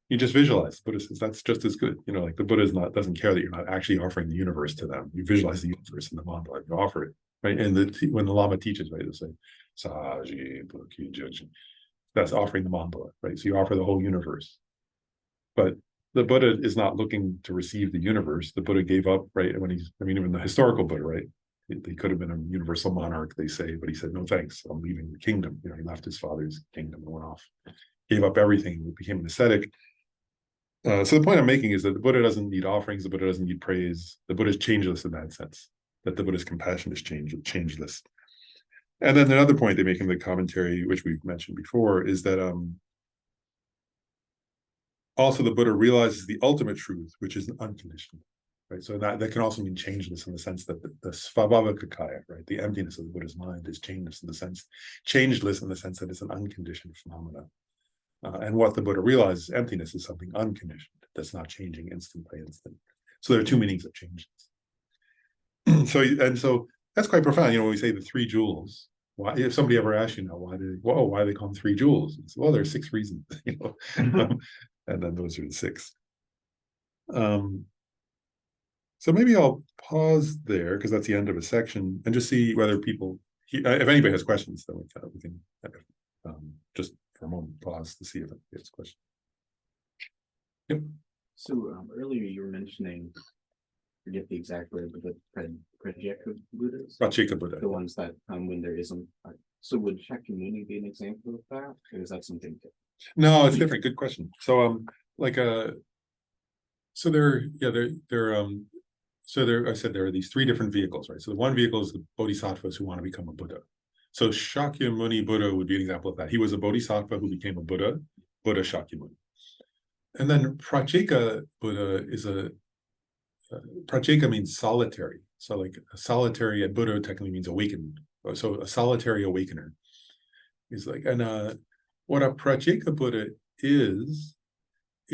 You just visualize. The Buddha says that's just as good. You know, like the Buddha doesn't care that you're not actually offering the universe to them. You visualize the universe in the mandala, you offer it, right? And when the Lama teaches, right, they say, Saji, that's offering the mandala, right? So you offer the whole universe. But the Buddha is not looking to receive the universe. The Buddha gave up, right? Even the historical Buddha, right? He could have been a universal monarch, they say, but he said, no, thanks, I'm leaving the kingdom. You know, he left his father's kingdom and went off, gave up everything, became an ascetic. So the point I'm making is that the Buddha doesn't need offerings, the Buddha doesn't need praise. The Buddha is changeless in that sense, that the Buddha's compassion is changeless. And then another point they make in the commentary, which we've mentioned before, is that also the Buddha realizes the ultimate truth, which is unconditioned. Right, so that can also mean changeless in the sense that the svabhavakakaya, right, the emptiness of the Buddha's mind is changeless in the sense that it's an unconditioned phenomena. And what the Buddha realizes, emptiness, is something unconditioned that's not changing instant by instant. So there are two meanings of changeless. so that's quite profound. When we say the three jewels, why, if somebody ever asks you now, why they call them three jewels? It's, well, there's 6 reasons, and then those are the 6. So maybe I'll pause there because that's the end of a section, and just see whether people, if anybody has questions, then we can just for a moment pause to see if anybody has questions. Yep. So earlier you were mentioning, forget the exact word, but the Pratyeka Buddhas, Pratyeka Buddha. the ones that come when there isn't. So would Shakyamuni be an example of that, or is that something different? No, it's different. Good question. So so I said there are these 3 different vehicles, right? So the one vehicle is the bodhisattvas who want to become a Buddha. So Shakyamuni Buddha would be an example of that. He was a bodhisattva who became a Buddha Shakyamuni. And then Pratyeka Buddha is Pratyeka means solitary. So like a solitary, and Buddha technically means awakened. So a solitary awakener is like, and what a Pratyeka Buddha is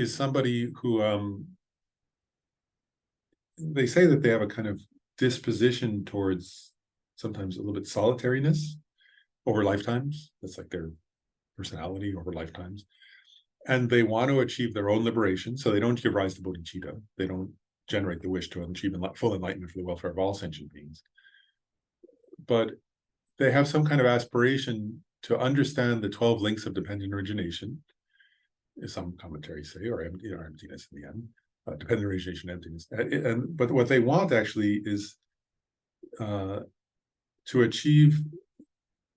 somebody who they say that they have a kind of disposition towards sometimes a little bit solitariness over lifetimes. That's like their personality over lifetimes. And they want to achieve their own liberation. So they don't give rise to bodhicitta. They don't generate the wish to achieve full enlightenment for the welfare of all sentient beings. But they have some kind of aspiration to understand the 12 links of dependent origination, as some commentaries say, or emptiness in the end. Dependent origination, emptiness. But what they want actually is to achieve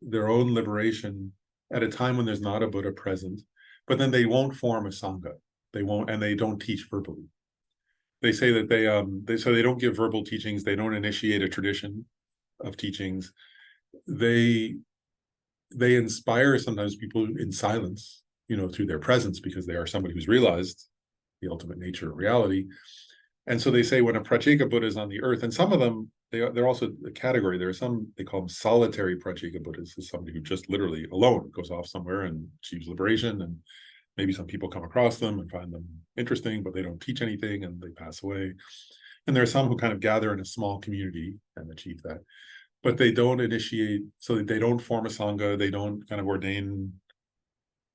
their own liberation at a time when there's not a Buddha present, but then they won't form a Sangha. They won't, and they don't teach verbally. They say that they don't give verbal teachings. They don't initiate a tradition of teachings. They inspire sometimes people in silence, through their presence, because they are somebody who's realized the ultimate nature of reality. And so they say when a Pratyeka Buddha is on the earth, and some of them, they're also a category. There are some, they call them solitary Pratyeka Buddhas, is somebody who just literally alone goes off somewhere and achieves liberation. And maybe some people come across them and find them interesting, but they don't teach anything and they pass away. And there are some who kind of gather in a small community and achieve that. But they don't initiate, so they don't form a Sangha, they don't kind of ordain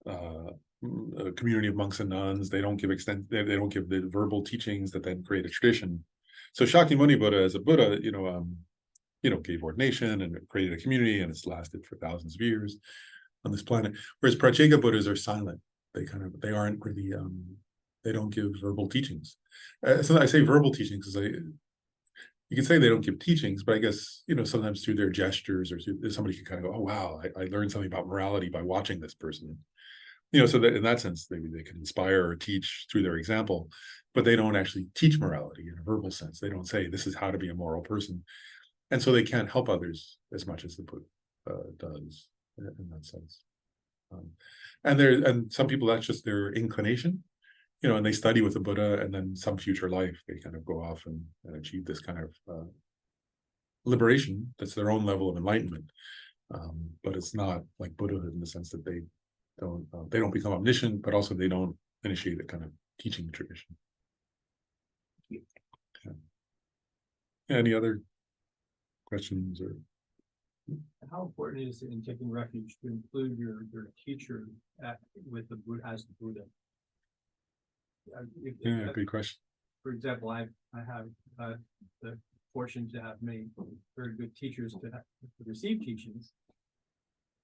a community of monks and nuns. They don't give they don't give the verbal teachings that then create a tradition. So Shakyamuni Buddha as a Buddha, gave ordination and created a community, and it's lasted for thousands of years on this planet. Whereas Pratyeka Buddhas are silent. They aren't really, they don't give verbal teachings. So I say verbal teachings because you can say they don't give teachings, but I guess, sometimes through their gestures or somebody can kind of go, oh, wow, I learned something about morality by watching this person. So that in that sense, maybe they can inspire or teach through their example, but they don't actually teach morality in a verbal sense. They don't say this is how to be a moral person. And so they can't help others as much as the Buddha does in that sense. And some people, that's just their inclination, and they study with the Buddha, and then some future life, they kind of go off and achieve this kind of liberation. That's their own level of enlightenment. But it's not like Buddhahood in the sense that they don't become omniscient, but also they don't initiate a kind of teaching tradition. Yeah. Any other questions or? How important is it in taking refuge to include your teacher with the Buddha as the Buddha? Yeah, good question. For example, I have the fortune to have many very good teachers to receive teachings,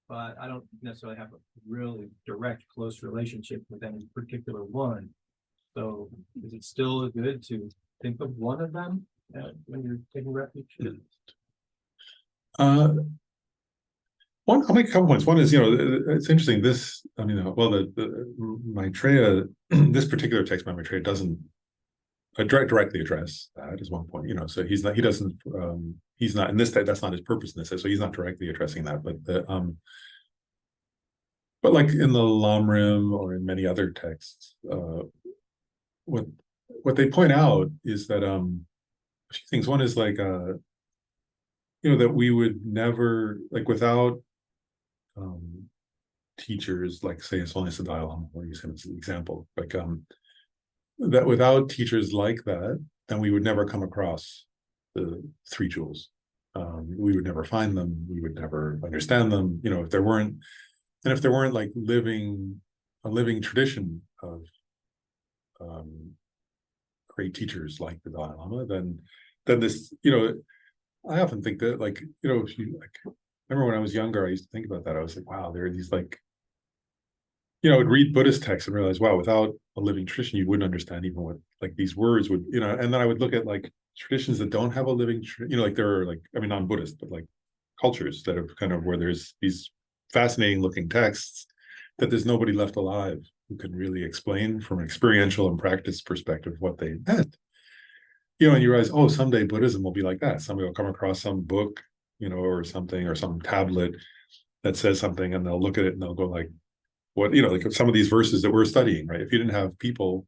but I don't necessarily have a really direct, close relationship with any particular one. So is it still good to think of one of them when you're taking refuge? Well, I'll make a couple points. One is, it's interesting, this, I mean, well, the Maitreya, this particular text by Maitreya doesn't directly address that is one point, so he's not, he's not in this, that's not his purpose in this, so he's not directly addressing that, but like in the Lamrim or in many other texts, what they point out is that a few things. One is like that we would never, like, without teachers, like say it's only a Dalai Lama, or use him as an example, like that without teachers like that, then we would never come across the three jewels. We would never find them, we would never understand them, if there weren't like a living tradition of great teachers like the Dalai Lama, then this, I often think that, like, if you like, remember when I was younger, I used to think about that. I was like, wow, there are these, like, I would read Buddhist texts and realize, wow, without a living tradition, you wouldn't understand even what, like, these words would, and then I would look at like traditions that don't have a living, like there are, like, I mean, non-Buddhist, but like cultures that have kind of, where there's these fascinating looking texts that there's nobody left alive who can really explain from an experiential and practice perspective what they meant. And you realize, oh, someday Buddhism will be like that. Somebody will come across some book, or something, or some tablet that says something, and they'll look at it and they'll go like, what, like some of these verses that we're studying, right? If you didn't have people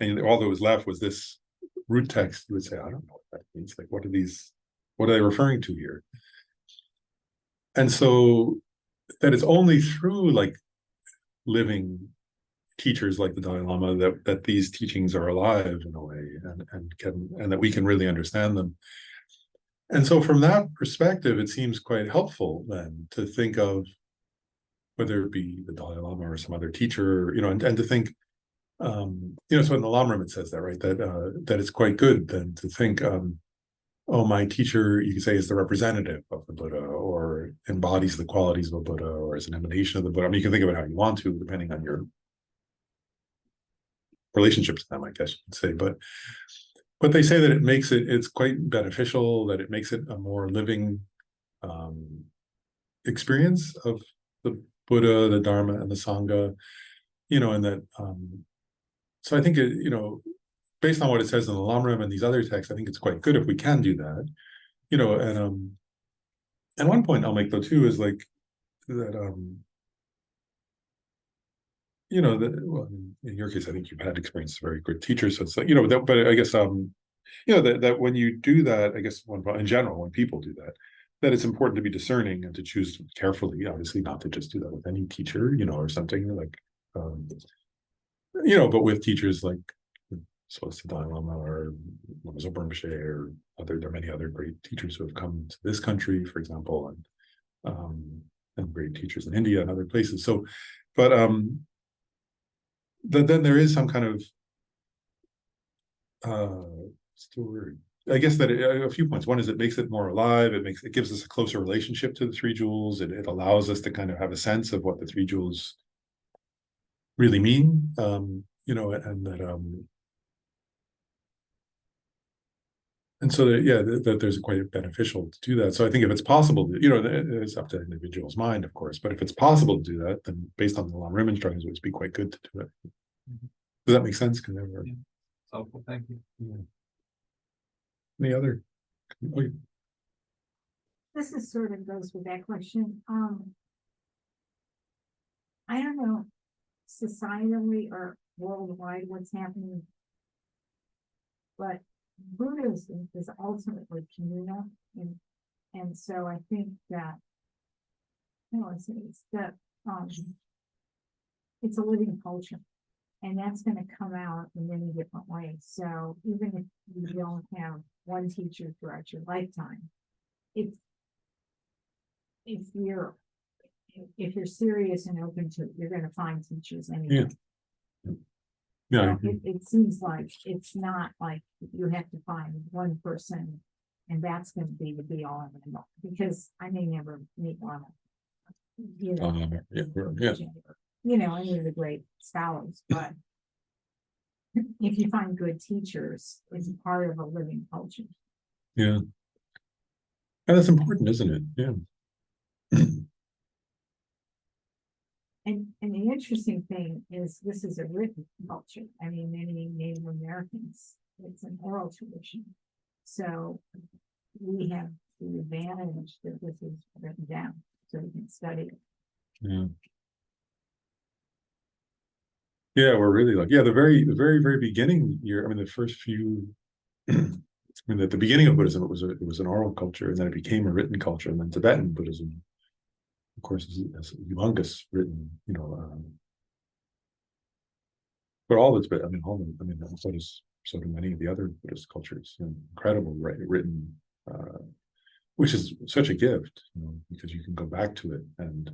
and all that was left was this root text, you would say, I don't know what that means. Like, what are they referring to here? And so that it's only through like living teachers like the Dalai Lama that these teachings are alive in a way, and that we can really understand them. And so from that perspective, it seems quite helpful then to think of whether it be the Dalai Lama or some other teacher, and to think, so in the Lamrim it says that, right, that it's quite good then to think, oh, my teacher, you could say, is the representative of the Buddha, or embodies the qualities of a Buddha, or is an emanation of the Buddha. I mean, you can think of it how you want to, depending on your relationships to them, I guess you could say. But they say that it's quite beneficial, that it makes it a more living experience of the Buddha, the Dharma, and the Sangha, and that, so I think based on what it says in the Lamrim and these other texts, I think it's quite good if we can do that, and one point I'll make though too is like that, well, in your case, I think you've had experience with very good teachers, so it's like, but I guess, that when you do that, I guess in general, when people do that, that it's important to be discerning and to choose carefully, obviously not to just do that with any teacher, or something like, but with teachers like, so it's the Dalai Lama or Zopa Rinpoche or there are many other great teachers who have come to this country, for example, and great teachers in India and other places. So, but then there is some kind of I guess that a few points. One is it makes it more alive. It gives us a closer relationship to the three jewels. It allows us to kind of have a sense of what the three jewels really mean. And that and so that there's quite beneficial to do that. So I think if it's possible, it's up to the individual's mind, of course. But if it's possible to do that, then based on the Lamrim instructions, it would be quite good to do it. Does that make sense? Yeah. Helpful, thank you. Yeah. Any other? Oh, This is sort of goes with that question. I don't know societally or worldwide what's happening, but Buddhism is ultimately communal, and so I think that it's that it's a living culture, and that's going to come out in many different ways. So even if you don't have one teacher throughout your lifetime, if you're serious and open to it, you're going to find teachers anyway. Yeah. So it seems like it's not like you have to find one person and that's going to be the be all and end all, because I may never meet one. Any of the great scholars, but if you find good teachers, it's part of a living culture. Yeah. And that's important, isn't it? Yeah. And the interesting thing is this is a written culture. I mean, many Native Americans, it's an oral tradition. So we have the advantage that this is written down, so we can study it. Yeah. Yeah, we're really like, yeah, the very beginning year, I mean, the first few, I mean, at the beginning of Buddhism, it was an oral culture, and then it became a written culture, and then Tibetan Buddhism, of course, is a humongous written, but all the Tibet, I mean, so do many of the other Buddhist cultures, incredible written, which is such a gift, because you can go back to it and.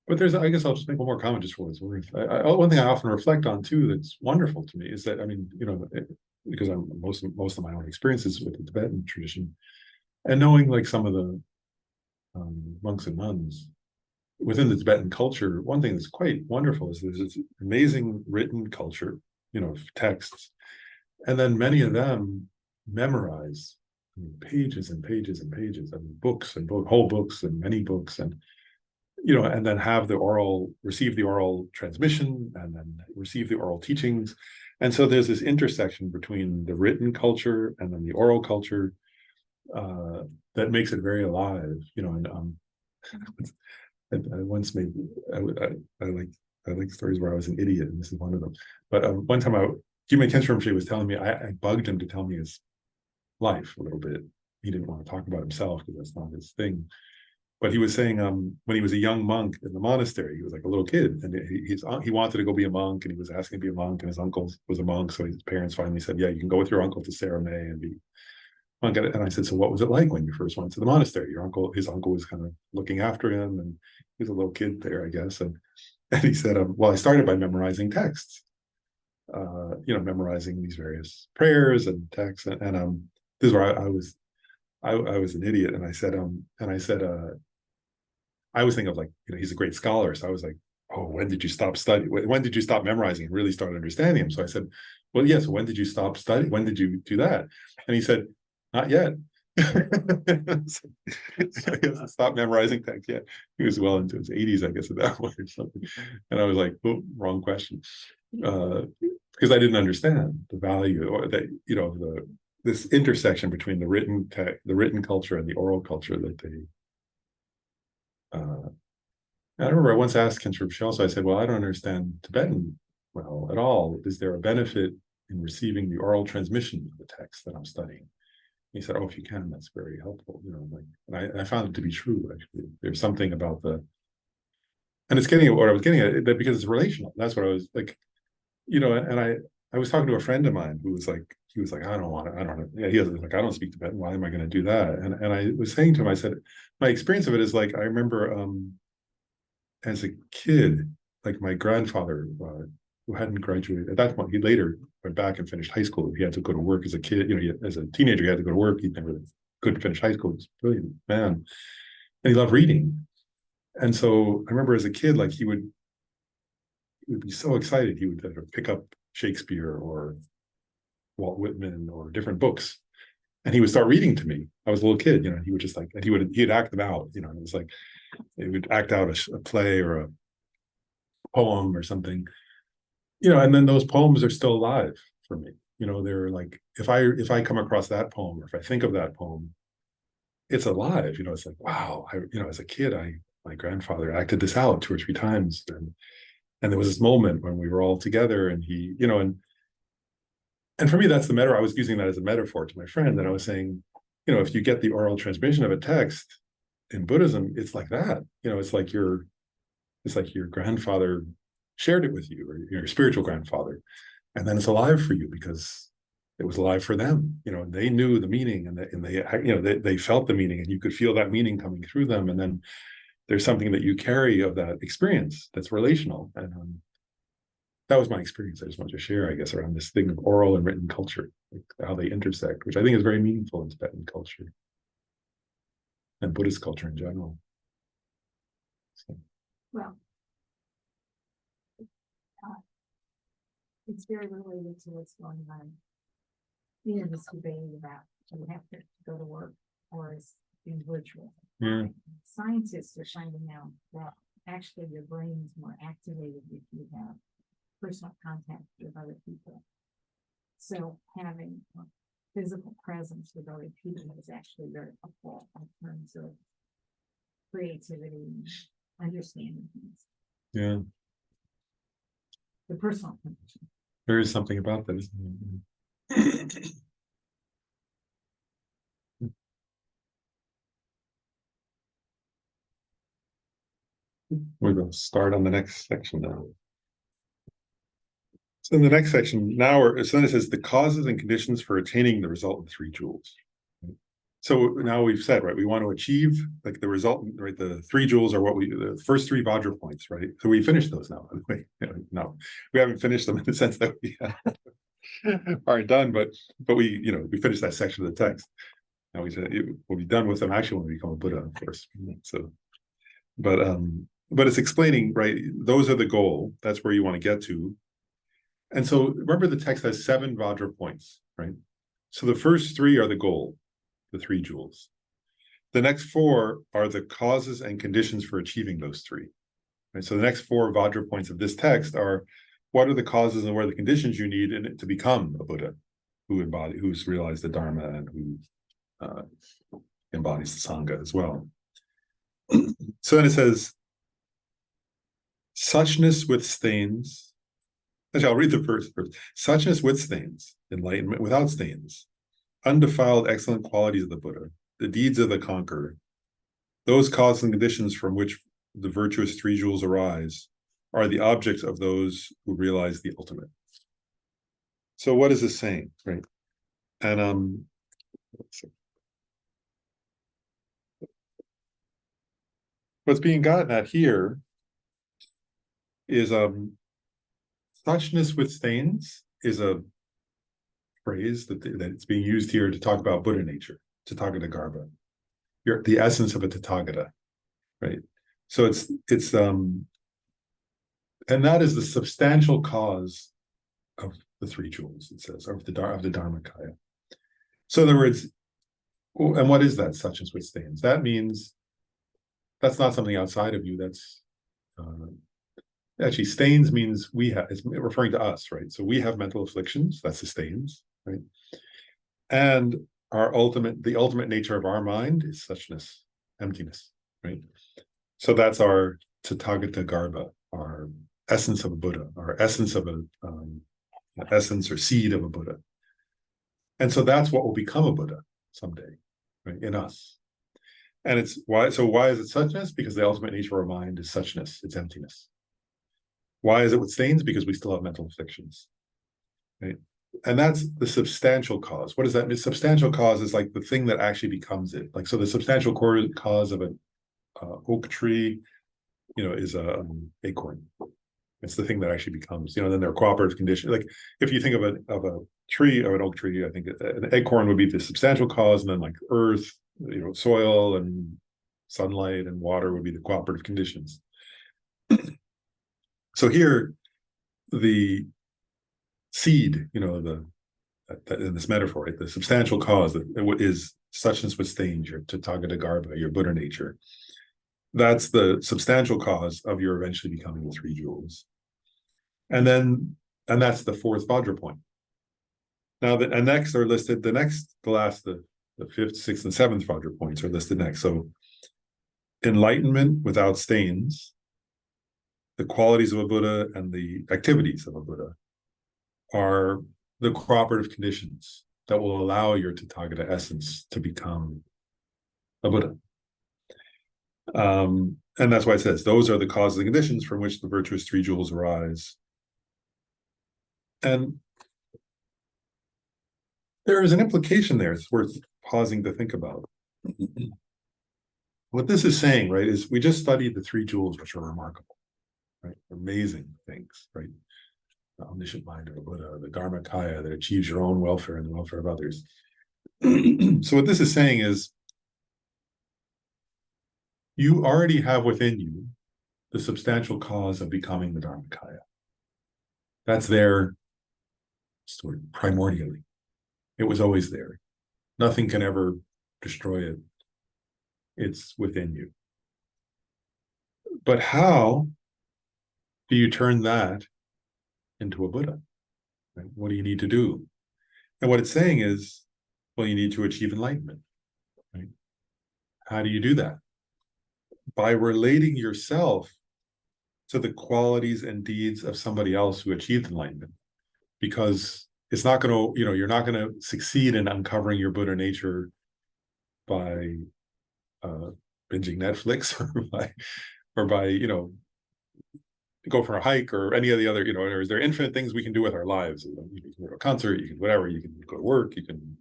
But I guess I'll just make one more comment just for what it's worth. One thing I often reflect on too that's wonderful to me is that, I mean, because I'm most of my own experiences with the Tibetan tradition, and knowing like some of the monks and nuns within the Tibetan culture, one thing that's quite wonderful is there's this amazing written culture, of texts, and then many of them memorize pages and pages and pages of books and whole books and many books, and and then receive the oral transmission, and then receive the oral teachings. And so there's this intersection between the written culture and then the oral culture that makes it very alive, and I once made, I like stories where I was an idiot, and this is one of them. But one time Gyumei Tencho Rinpoche was telling me, I bugged him to tell me his life a little bit. He didn't want to talk about himself because that's not his thing. But he was saying, when he was a young monk in the monastery, he was like a little kid, and he wanted to go be a monk, and he was asking to be a monk, and his uncle was a monk, so his parents finally said, "Yeah, you can go with your uncle to Saramay and be monk." And I said, "So what was it like when you first went to the monastery?" His uncle was kind of looking after him, and he was a little kid there, I guess. And he said, "Well, I started by memorizing texts, memorizing these various prayers and texts, and this is where I was." I was an idiot, and I said, I always think of like, he's a great scholar. So I was like, oh, when did you stop studying? When did you stop memorizing and really start understanding him? So I said, well, yes. Yeah, so when did you stop studying? When did you do that? And he said, not yet. So he hasn't stopped memorizing text yet. He was well into his 80s, I guess, at that point or something. And I was like, oh, wrong question. Because I didn't understand the value, or that, this intersection between the written culture and the oral culture that they. I remember I once asked Khenpo Rinpoche, I said, well, I don't understand Tibetan well at all. Is there a benefit in receiving the oral transmission of the text that I'm studying? He said, oh, if you can, that's very helpful. And I found it to be true, actually. There's something about and it's getting at what I was getting at, that because it's relational. That's what I was like, and I was talking to a friend of mine who was like, I don't want to, yeah, he was like, I don't speak Tibetan. Why am I going to do that? And I was saying to him, I said, my experience of it is like, I remember as a kid, like my grandfather, who hadn't graduated at that point, he later went back and finished high school. He had to go to work as a kid, as a teenager, he had to go to work. He never couldn't finish high school. He was a brilliant man. And he loved reading. And so I remember as a kid, like he would be so excited. He would pick up Shakespeare or Walt Whitman or different books, and he would start reading to me. I was a little kid, and he would just like, and he'd act them out, and it was like, he would act out a play or a poem or something, and then those poems are still alive for me. They're like, if I come across that poem, or if I think of that poem, it's alive. It's like, wow, as a kid, my grandfather acted this out 2 or 3 times, and there was this moment when we were all together, and he, and for me, that's the metaphor. I was using that as a metaphor to my friend, and I was saying, if you get the oral transmission of a text in Buddhism, it's like that. It's like your grandfather shared it with you, or your spiritual grandfather, and then it's alive for you because it was alive for them. They knew the meaning, and they felt the meaning, and you could feel that meaning coming through them, and then there's something that you carry of that experience that's relational. And that was my experience. I just wanted to share, I guess, around this thing of oral and written culture, like how they intersect, which I think is very meaningful in Tibetan culture and Buddhist culture in general. So. Well, it's very related to what's going on. This debate about, do you have to go to work, or is be virtual. Yeah. Scientists are finding out that actually your brain is more activated if you have personal contact with other people. So having a physical presence with other people is actually very helpful in terms of creativity, and understanding things, Yeah, the personal connection. there is something about that, isn't there? We're going to start on the next section now. So in the next section, so then it says the causes and conditions for attaining the resultant 3 joules. So now we've said, right, we want to achieve like the resultant, right? The 3 joules are the first 3 Vajra points, right? So we finished those now. No, we haven't finished them in the sense that we aren't done, but we, we finished that section of the text. Now we said we'll be done with them actually when we become a Buddha, of course. So, but it's explaining, right? Those are the goal. That's where you want to get to. And so remember the text has 7 Vajra points, right? So the first 3 are the goal, the 3 joules. The next 4 are the causes and conditions for achieving those 3. Right? So the next 4 Vajra points of this text are what are the causes and what are the conditions you need in it to become a Buddha who's realized the Dharma and who embodies the Sangha as well. So then it says, suchness withstains. Actually, I'll read the first verse. Suchness withstains, enlightenment without stains, undefiled excellent qualities of the Buddha, the deeds of the conqueror, those causes and conditions from which the virtuous 3 joules arise, are the objects of those who realize the ultimate. So what is this saying, right? And what's being gotten at here is suchness withstains is a phrase that it's being used here to talk about Buddha nature, Tathagata Garbha. The essence of a Tathagata, right? So it's and that is the substantial cause of the 3 joules, it says, of the Dharmakaya. So in other words, and what is that suchness withstains? That means that's not something outside of you. That's actually stains means we have, it's referring to us, right? So we have mental afflictions, that's the stains, right? And the ultimate nature of our mind is suchness, emptiness, right? So that's our Tathagata Garbha, our essence of a Buddha, our essence of essence or seed of a Buddha. And so that's what will become a Buddha someday, right? In us. And it's why is it suchness? Because the ultimate nature of our mind is suchness, it's emptiness. Why is it with stains? Because we still have mental afflictions, right? And that's the substantial cause. What does that mean? Substantial cause is like the thing that actually becomes it. Like, so the substantial cause of an oak tree, is a acorn. It's the thing that actually becomes, then there are cooperative conditions. Like if you think of a tree, of an oak tree, I think an acorn would be the substantial cause, and then like earth, soil and sunlight and water would be the cooperative conditions. So here, the seed, in this metaphor, right, the substantial cause that is suchness withstains your Tathagata Garbha, your Buddha nature. That's the substantial cause of your eventually becoming the 3 joules. And that's the 4th Vajra point. Now, next are listed, the 5th, 6th, and 7th Vajra points are listed next. So enlightenment without stains, the qualities of a Buddha and the activities of a Buddha are the cooperative conditions that will allow your Tathagata essence to become a Buddha. And that's why it says those are the causes and conditions from which the virtuous 3 joules arise. And there is an implication there it's worth pausing to think about. What this is saying, right, is we just studied the 3 joules, which are remarkable, right? Amazing things, right? The omniscient mind of a Buddha, the Dharmakaya that achieves your own welfare and the welfare of others. So what this is saying is you already have within you the substantial cause of becoming the Dharmakaya. That's there sort of primordially. It was always there. Nothing can ever destroy it. It's within you. But how do you turn that into a Buddha? Right? What do you need to do? And what it's saying is, well, you need to achieve enlightenment. Right? How do you do that? By relating yourself to the qualities and deeds of somebody else who achieved enlightenment. Because it's not going to, you're not going to succeed in uncovering your Buddha nature by binging Netflix or by go for a hike or any of the other, there are infinite things we can do with our lives. You can go to a concert, you can whatever, you can go to work, you can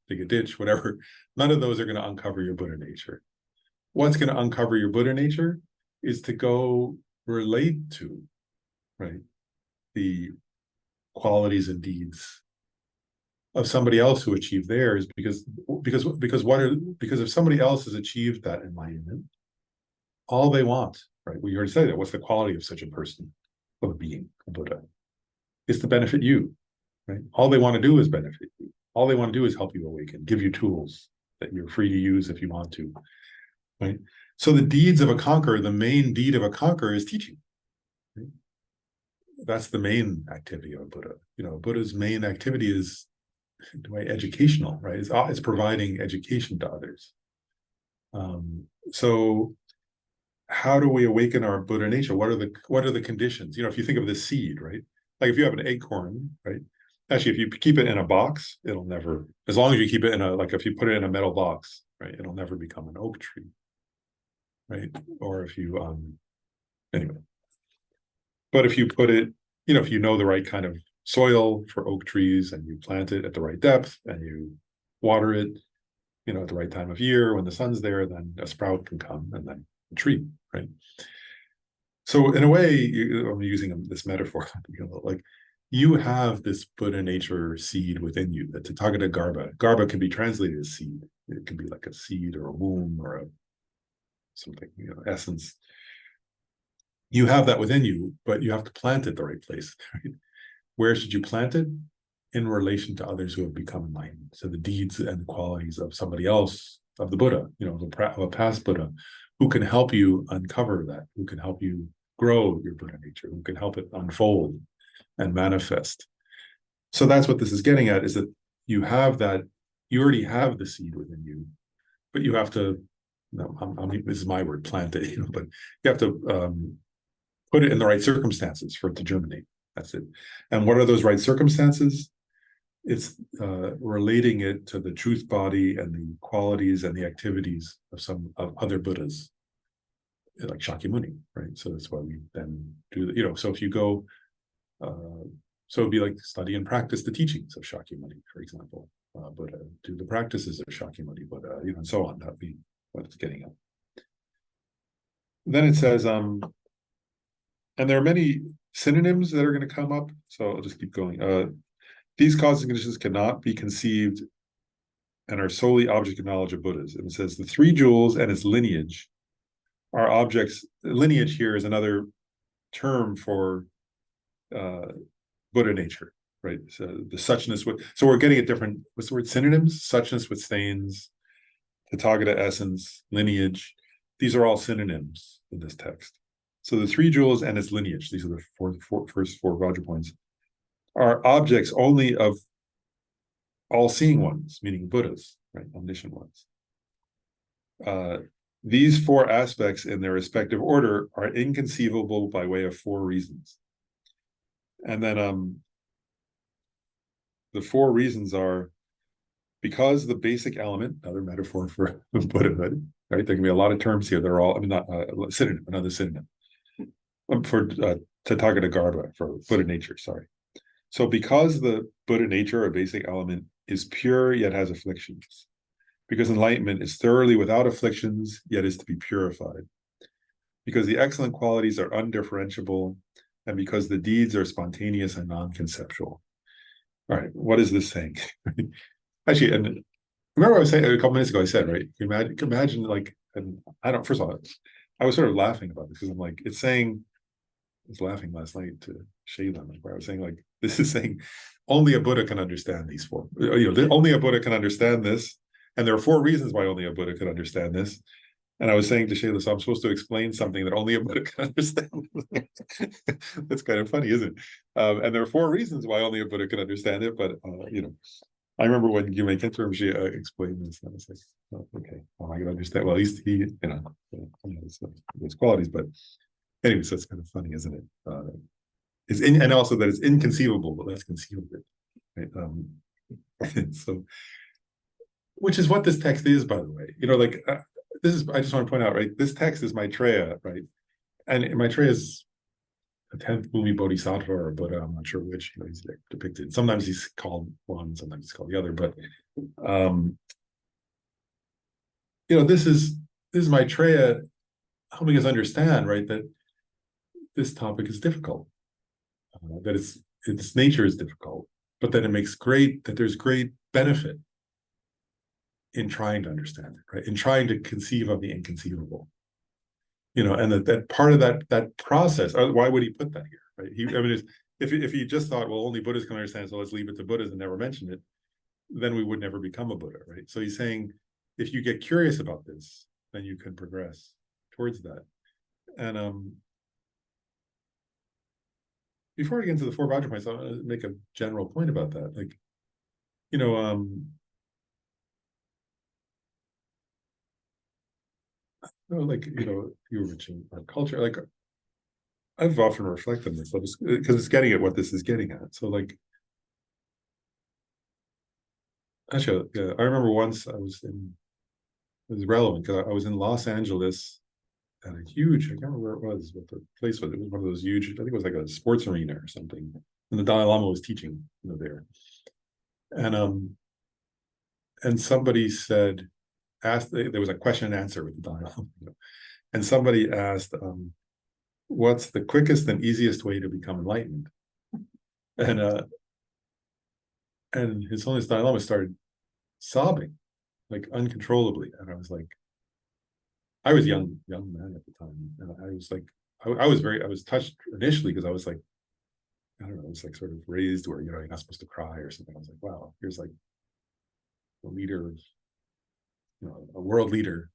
dig a ditch, whatever. None of those are going to uncover your Buddha nature. What's going to uncover your Buddha nature is to go relate to, right, the qualities and deeds of somebody else who achieved theirs, because if somebody else has achieved that enlightenment, all they want, right? We already said that. What's the quality of such a person, of a being, a Buddha? It's to benefit you, right? All they want to do is benefit you. All they want to do is help you awaken, give you tools that you're free to use if you want to, right? So the deeds of a conqueror, the main deed of a conqueror is teaching. Right? That's the main activity of a Buddha. Buddha's main activity is educational, right? It's providing education to others. So how do we awaken our Buddha nature? What are the conditions? If you think of the seed, right? Like if you have an acorn, right? Actually, if you keep it in a box, it'll never, as long as you keep it in if you put it in a metal box, right? It'll never become an oak tree, right? Or if you, anyway. But if you put it, if you know the right kind of soil for oak trees and you plant it at the right depth and you water it, at the right time of year when the sun's there, then a sprout can come and then a tree, right? So in a way, I'm using this metaphor, like you have this Buddha nature seed within you, the Tathagata Garbha. Garbha can be translated as seed. It can be like a seed or a womb or something, essence. You have that within you, but you have to plant it the right place. Right? Where should you plant it? In relation to others who have become enlightened. So the deeds and the qualities of somebody else, of the Buddha, of a past Buddha, who can help you uncover that, who can help you grow your Buddha nature, who can help it unfold and manifest. So that's what this is getting at, is that you already have the seed within you, but you have to, this is my word, plant it, but you have to put it in the right circumstances for it to germinate. That's it. And what are those right circumstances? It's relating it to the truth body and the qualities and the activities of other Buddhas, like Shakyamuni, right? So that's why we then do so if you go, so it'd be like study and practice the teachings of Shakyamuni, for example, Buddha, do the practices of Shakyamuni Buddha, and so on. That'd be what it's getting at. Then it says, and there are many synonyms that are going to come up, so I'll just keep going. These causes and conditions cannot be conceived and are solely object of knowledge of Buddhas. And it says the three jewels and its lineage are objects. Lineage here is another term for Buddha nature, right? So the suchness with, so we're getting at different, what's the word, synonyms? Suchness with stains, Tathagata essence, lineage. These are all synonyms in this text. So the three jewels and its lineage, these are the first four Vajra points, are objects only of all-seeing ones, meaning Buddhas, right? Omniscient ones. These four aspects in their respective order are inconceivable by way of four reasons. And then the four reasons are because the basic element, another metaphor for Buddhahood, right? There can be a lot of terms here. They're all, synonym, another synonym for Tathagata Garbha, for Buddha nature, sorry. So because the Buddha nature or basic element is pure yet has afflictions, because enlightenment is thoroughly without afflictions yet is to be purified, because the excellent qualities are undifferentiable, and because the deeds are spontaneous and non-conceptual. All right, what is this saying? Actually, and remember what I was saying a couple minutes ago, I said, right, imagine like, and first of all, I was sort of laughing about this because I'm like, it's saying, I was laughing last night to Shayla, where I was saying, like, this is saying only a Buddha can understand these four. Only a Buddha can understand this. And there are four reasons why only a Buddha can understand this. And I was saying to Shayla, so I'm supposed to explain something that only a Buddha can understand. That's kind of funny, isn't it? And there are 4 reasons why only a Buddha can understand it. But I remember when Gyumei Khenpo Rinpoche explained this, and I was like, oh, okay, well, I can understand. Well, at least he, his qualities. But anyway, so it's kind of funny, isn't it? And also that it's inconceivable, but let's conceive of it. Right? So, which is what this text is, by the way. This is, I just want to point out, right? This text is Maitreya, right? And Maitreya is a 10th Bhumi Bodhisattva or Buddha, I'm not sure which, he's depicted. Sometimes he's called one, sometimes he's called the other, but this is Maitreya helping us understand, right, that this topic is difficult, that its nature is difficult, but that there's great benefit in trying to understand it, right? In trying to conceive of the inconceivable. And that part of that process, why would he put that here, right? If he just thought, well, only Buddhas can understand, so let's leave it to Buddhas and never mention it, then we would never become a Buddha, right? So he's saying, if you get curious about this, then you can progress towards that. And before I get into the 4 Vajrapoints, I want to make a general point about that. You were mentioning our culture. I've often reflected on this because it's getting at what this is getting at. So, actually, I remember once it was relevant because I was in Los Angeles at a huge, I can't remember where it was, what the place was. It was one of those huge, I think it was like a sports arena or something. And the Dalai Lama was teaching, there. And somebody there was a question and answer with the Dalai Lama, and somebody asked, what's the quickest and easiest way to become enlightened? And His Holiness Dalai Lama started sobbing, like uncontrollably. And I was like, I was young man at the time, and I was like, I was touched initially because I was like, I don't know, it's like sort of raised where you're not supposed to cry or something. I was like, wow, here's like a leader of, a world leader,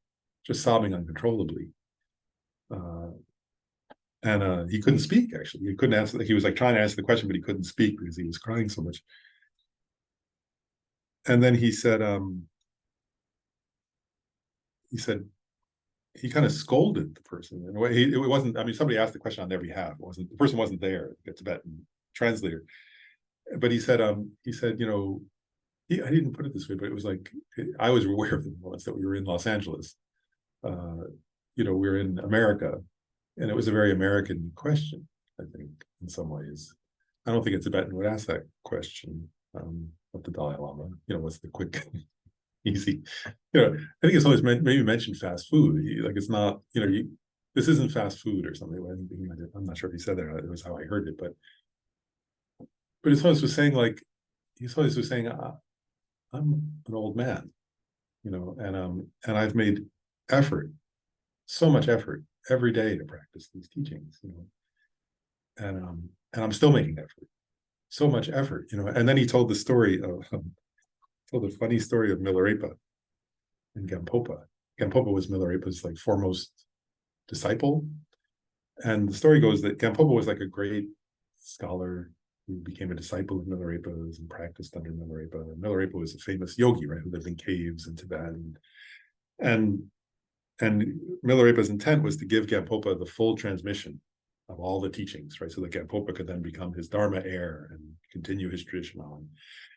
just sobbing uncontrollably. And he couldn't speak, actually. He couldn't answer. He was like trying to answer the question, but he couldn't speak because he was crying so much. And then he said, he kind of scolded the person in a way. It wasn't, somebody asked the question on their behalf. The person wasn't there, the Tibetan translator. But he said, I didn't put it this way, but it was like, I was aware of the moments that we were in Los Angeles. We were in America, and it was a very American question, I think, in some ways. I don't think a Tibetan would ask that question of the Dalai Lama. What's the quick, easy? I think it's always maybe mentioned fast food. It's not, this isn't fast food or something. I'm not sure if he said that. It was how I heard it, but his Holiness was saying, I'm an old man, and I've made effort, so much effort every day to practice these teachings, and I'm still making effort, so much effort, And then he told the story of, told a funny story of Milarepa and Gampopa. Gampopa was Milarepa's foremost disciple, and the story goes that Gampopa was like a great scholar who became a disciple of Milarepa's and practiced under Milarepa. And Milarepa was a famous yogi, right, who lived in caves in Tibet, and Milarepa's intent was to give Gampopa the full transmission of all the teachings, right? So that Gampopa could then become his Dharma heir and continue his tradition on.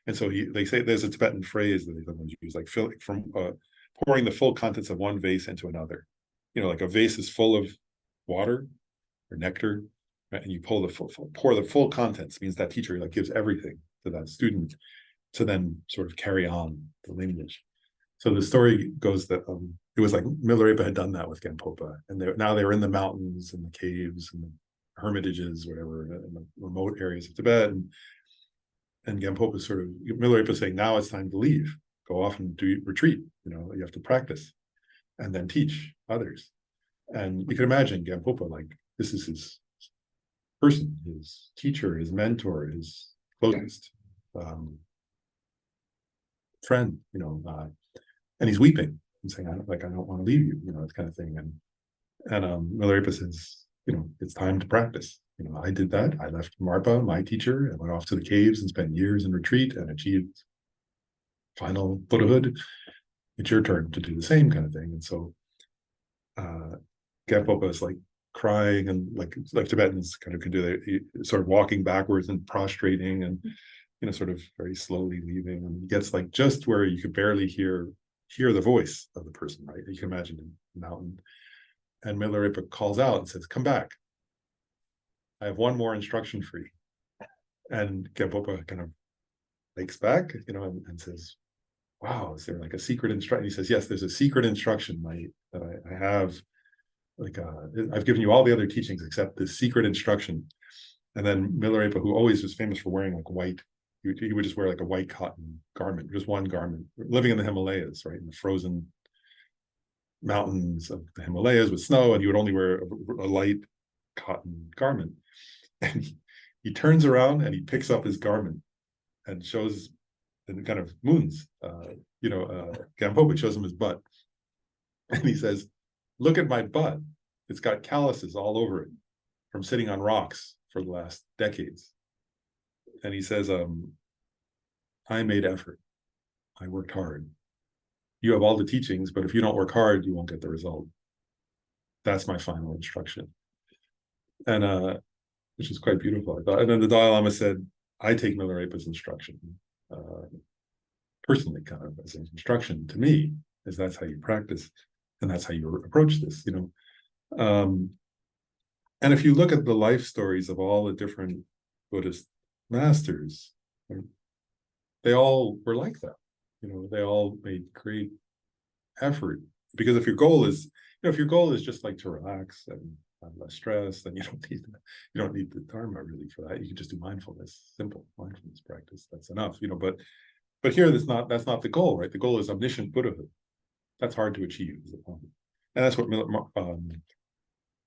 And so they say there's a Tibetan phrase that they sometimes use, like pouring the full contents of one vase into another. Like a vase is full of water or nectar, right? And you pour the full contents, means that teacher gives everything to that student to then sort of carry on the lineage. So the story goes that it was like Milarepa had done that with Gampopa, and now they were in the mountains and the caves and the hermitages, whatever, in the remote areas of Tibet, and Gampopa Milarepa saying, now it's time to leave, go off and do retreat. You have to practice and then teach others. And you can imagine Gampopa, this is his person, his teacher, his mentor, his closest friend, and he's weeping, and saying, I don't want to leave you, that kind of thing. And Milarepa says, it's time to practice. I did that. I left Marpa, my teacher, and went off to the caves and spent years in retreat and achieved final Buddhahood. It's your turn to do the same kind of thing. And so Gampopa is like crying, and like Tibetans kind of can do that, sort of walking backwards and prostrating and sort of very slowly leaving, and he gets like just where you could barely hear the voice of the person, right? You can imagine in the mountain. And Milarepa calls out and says, come back. I have one more instruction for you. And Gampopa kind of makes back, and says, wow, is there like a secret instruction? He says, yes, there's a secret instruction that I have. Like, I've given you all the other teachings except this secret instruction. And then Milarepa, who always was famous for wearing like white, he would just wear like a white cotton garment, just one garment, living in the Himalayas, right, in the frozen mountains of the Himalayas with snow, and he would only wear a light cotton garment. And he turns around and he picks up his garment and shows, and kind of moons, Gampopa shows him his butt. And he says, look at my butt. It's got calluses all over it from sitting on rocks for the last decades. And he says, I made effort. I worked hard. You have all the teachings, but if you don't work hard, you won't get the result. That's my final instruction. And which is quite beautiful, I thought. And then the Dalai Lama said, I take Milarepa's instruction personally, kind of as an instruction to me, is that's how you practice, and that's how you approach this, And if you look at the life stories of all the different Buddhist masters, they all were like that. They all made great effort, because if your goal is just like to relax and have less stress, then you don't need the Dharma really for that. You can just do mindfulness, simple mindfulness practice. That's enough, But here, that's not the goal, right? The goal is omniscient Buddhahood. That's hard to achieve, and that's what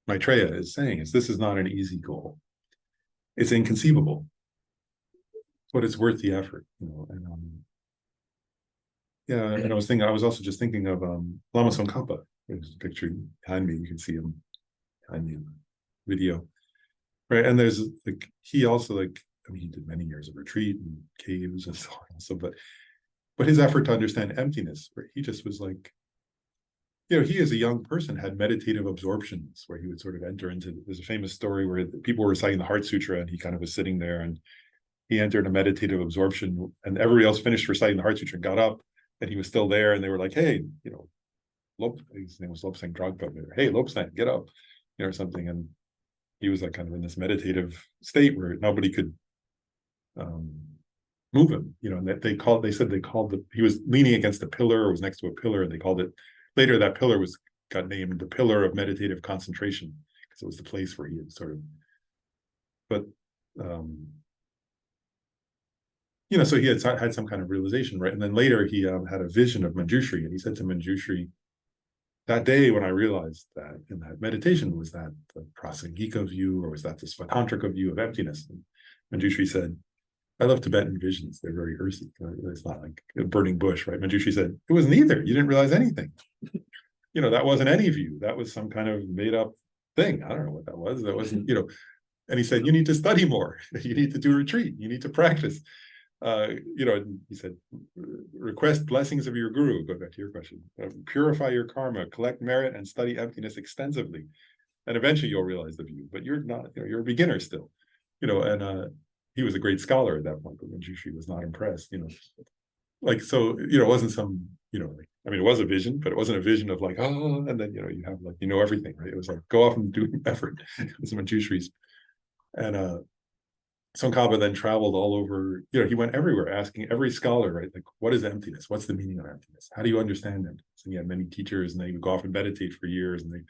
Maitreya is saying. Is this is not an easy goal. It's inconceivable, but it's worth the effort, And I was also just thinking of Lama Tsongkhapa. There's a picture behind me. You can see him behind me in the video, right? And there's like he also he did many years of retreat and caves and so on. Also, but his effort to understand emptiness, where he just was like, he as a young person had meditative absorptions where he would sort of enter into. There's a famous story where people were reciting the Heart Sutra, and he kind of was sitting there, and he entered a meditative absorption, and everybody else finished reciting the Heart Sutra and got up, and he was still there, and they were like, hey, his name was Lobsang Dragpa, hey, Lobsang, get up, or something. And he was like kind of in this meditative state where nobody could move him, and he was leaning against a pillar, or was next to a pillar, and they called it, later that pillar got named the Pillar of Meditative Concentration, because it was the place where he had sort of, but so he had some kind of realization, right? And then later he had a vision of Manjushri, and he said to Manjushri, that day when I realized that in that meditation, was that the Prasangika view, or was that the Svatantrika view of emptiness? And Manjushri said, I love Tibetan visions. They're very earthy. It's not like a burning bush, right? Manjushri said, it was neither. You didn't realize anything. That wasn't any view. That was some kind of made up thing. I don't know what that was. That wasn't, and he said, you need to study more. You need to do retreat. You need to practice. And he said, request blessings of your guru. Go back to your question. Purify your karma, collect merit, and study emptiness extensively. And eventually you'll realize the view, but you're not, you're a beginner still, and he was a great scholar at that point, but Manjushri was not impressed, it wasn't some, it was a vision, but it wasn't a vision of like, oh, and then, you have like, everything, right? It was like, go off and do effort. It was Manjushri's. And Tsongkhapa then traveled all over, he went everywhere asking every scholar, right? Like, what is emptiness? What's the meaning of emptiness? How do you understand emptiness? And he had many teachers, and they would go off and meditate for years, and they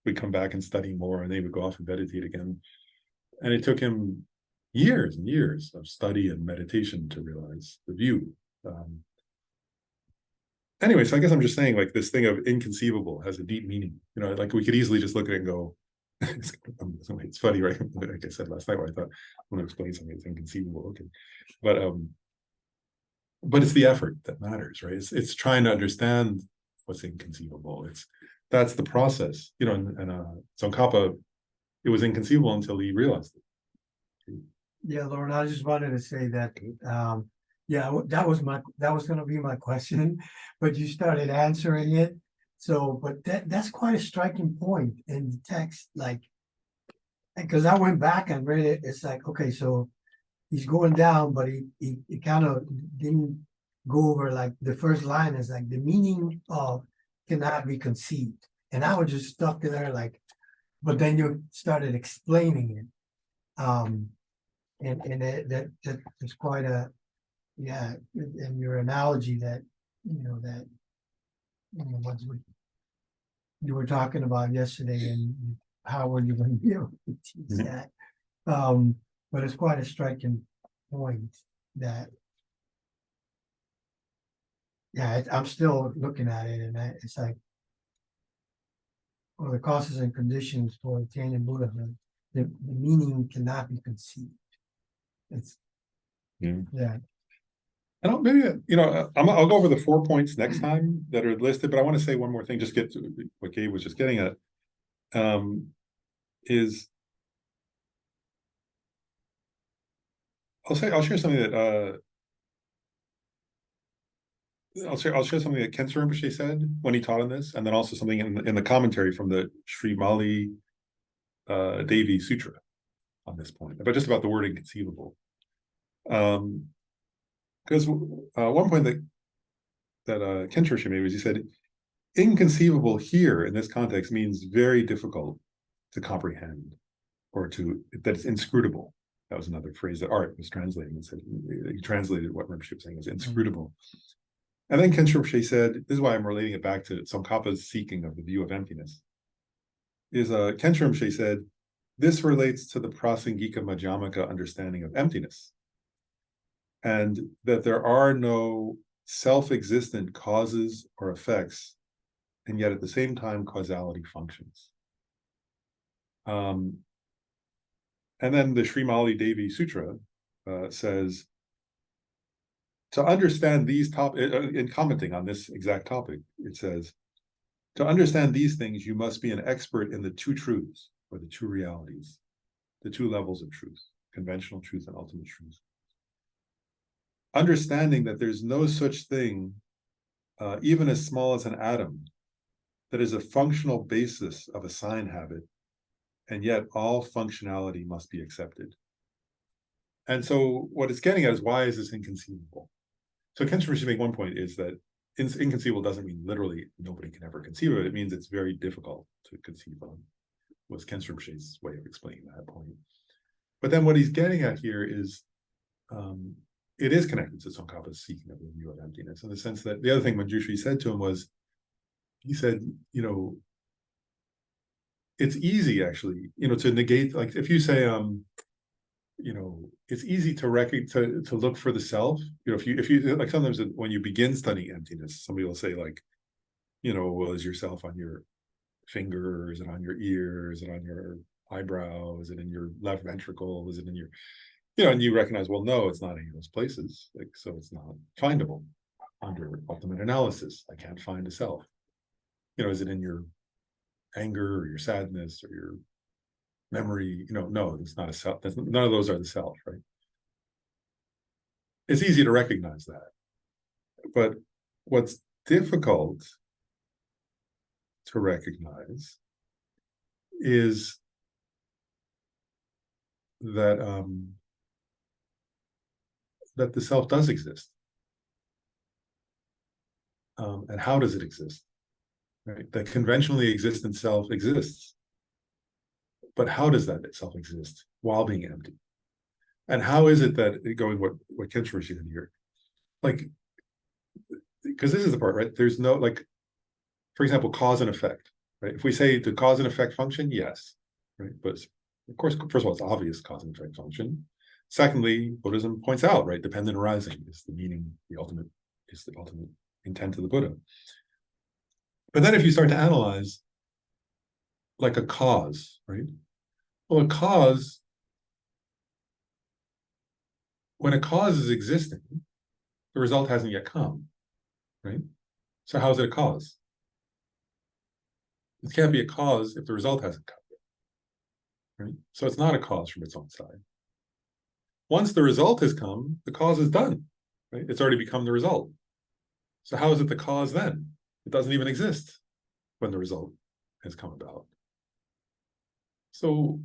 would come back and study more, and they would go off and meditate again. And it took him years and years of study and meditation to realize the view. Anyway, so I guess I'm just saying, like, this thing of inconceivable has a deep meaning. Like we could easily just look at it and go, it's funny, right? Like I said last night, where I thought I want to explain something that's inconceivable. Okay, but it's the effort that matters, right? It's trying to understand what's inconceivable. That's the process, you know, and Tsongkhapa, it was inconceivable until he realized it. Yeah, Lauren, I just wanted to say that, yeah, that was gonna be my question, but you started answering it. So, but that's quite a striking point in the text, like, because I went back and read it, it's like, okay, so he's going down, but he kind of didn't go over, like, the first line is like, the meaning of cannot be conceived. And I was just stuck there, like, but then you started explaining it. And that is quite a, yeah, and your analogy that, that, what you were talking about yesterday, and how were you going to be able to teach Mhm. that? But it's quite a striking point that, yeah, I'm still looking at it, and it's like, well, the causes and conditions for attaining Buddhahood, the meaning cannot be conceived. It's, Yeah. yeah. I don't, maybe, I'll go over the 4 points next time that are listed, but I want to say one more thing, just get to what Gabe was just getting at. Is I'll share something that I'll share something that Khensa Rinpoche said when he taught on this, and then also something in the commentary from the Sri Mali Devi Sutra on this point, but just about the word inconceivable. Because one point that Khensa Rinpoche made was, he said, inconceivable here in this context means very difficult to comprehend, or that it's inscrutable. That was another phrase that Art was translating, and said he translated what Rinpoche was saying as inscrutable. And then Khensa Rinpoche said, this is why I'm relating it back to Tsongkhapa's seeking of the view of emptiness, is Khensa Rinpoche said, this relates to the Prasangika Madhyamaka understanding of emptiness, and that there are no self-existent causes or effects, and yet at the same time causality functions. And then the Sri Mali Devi Sutra says, to understand these topics, in commenting on this exact topic, it says, to understand these things, you must be an expert in the two truths, or the two realities, the two levels of truth, conventional truth and ultimate truth. Understanding that there's no such thing, even as small as an atom, that is a functional basis of a sign habit, and yet all functionality must be accepted. And so what it's getting at is, why is this inconceivable? So Khensa Rinpoche make one point is that inconceivable doesn't mean literally nobody can ever conceive of it. It means it's very difficult to conceive of, was Khensa Rinpoche's way of explaining that point. But then what he's getting at here is, it is connected to Tsongkhapa's seeking of the view of emptiness, in the sense that the other thing Manjushri said to him was, he said, it's easy actually, to negate, like if you say, it's easy to look for the self. If you like, sometimes when you begin studying emptiness, somebody will say, like, well, is yourself on your finger? Is it on your ear? Is it on your eyebrow? Is it in your left ventricle? Is it in your, and you recognize, well, no, it's not any of those places. Like, so it's not findable under ultimate analysis. I can't find a self. Is it in your anger or your sadness or your memory? No, it's not a self. None of those are the self, right? It's easy to recognize that. But what's difficult to recognize is that that the self does exist. And how does it exist? Right? The conventionally existent self exists. But how does that self exist while being empty? And how is it that, going what Khensa Rinpoche did here, like, because this is the part, right? There's no, like, for example, cause and effect, right? If we say the cause and effect function, yes, right? But of course, first of all, it's obvious cause and effect function. Secondly, Buddhism points out, right, dependent arising is the meaning, the ultimate intent of the Buddha. But then if you start to analyze, like, a cause, right? Well, a cause, when a cause is existing, the result hasn't yet come, right? So how is it a cause? It can't be a cause if the result hasn't come yet. Right? So it's not a cause from its own side. Once the result has come, the cause is done. Right? It's already become the result. So how is it the cause then? It doesn't even exist when the result has come about. So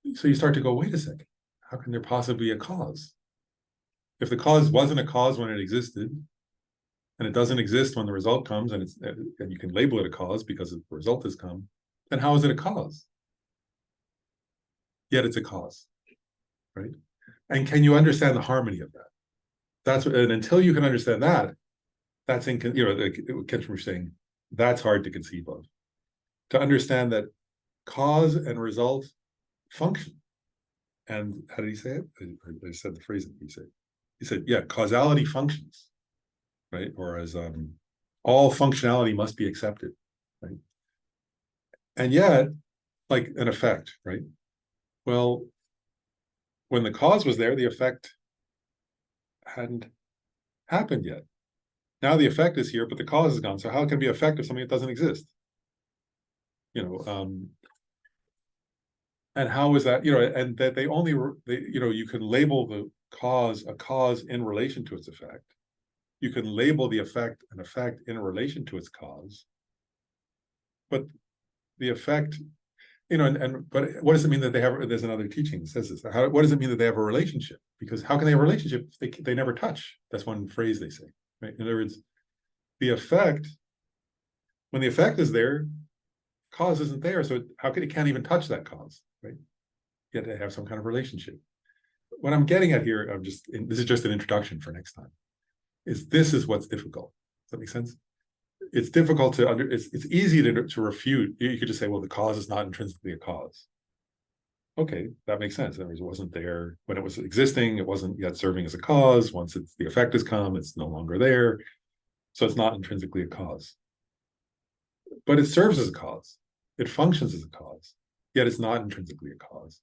you start to go, wait a second, how can there possibly be a cause? If the cause wasn't a cause when it existed, and it doesn't exist when the result comes, and you can label it a cause because the result has come, then how is it a cause? Yet it's a cause, right? And can you understand the harmony of that? And until you can understand that, that's like Kenshin saying, that's hard to conceive of. To understand that cause and result function. And how did he say it? I said the phrase that he said. He said, yeah, causality functions, right? Or as all functionality must be accepted, right? And yet, like an effect, right? Well, when the cause was there, the effect hadn't happened yet. Now the effect is here, but the cause is gone. So how can it be effect of something that doesn't exist? And how is that, and that you can label the cause a cause in relation to its effect. You can label the effect an effect in relation to its cause. But the effect, but what does it mean that they have, there's another teaching that says this. What does it mean that they have a relationship? Because how can they have a relationship if they never touch? That's one phrase they say, right? In other words, the effect, when the effect is there, cause isn't there. So it can't even touch that cause, right? You have to have some kind of relationship. What I'm getting at here, this is just an introduction for next time, this is what's difficult. Does that make sense? It's difficult to it's easy to refute. You could just say, well, the cause is not intrinsically a cause. Okay, that makes sense. In other words, it wasn't there when it was existing, it wasn't yet serving as a cause. Once the effect has come, it's no longer there. So it's not intrinsically a cause. But it serves as a cause. It functions as a cause, yet it's not intrinsically a cause.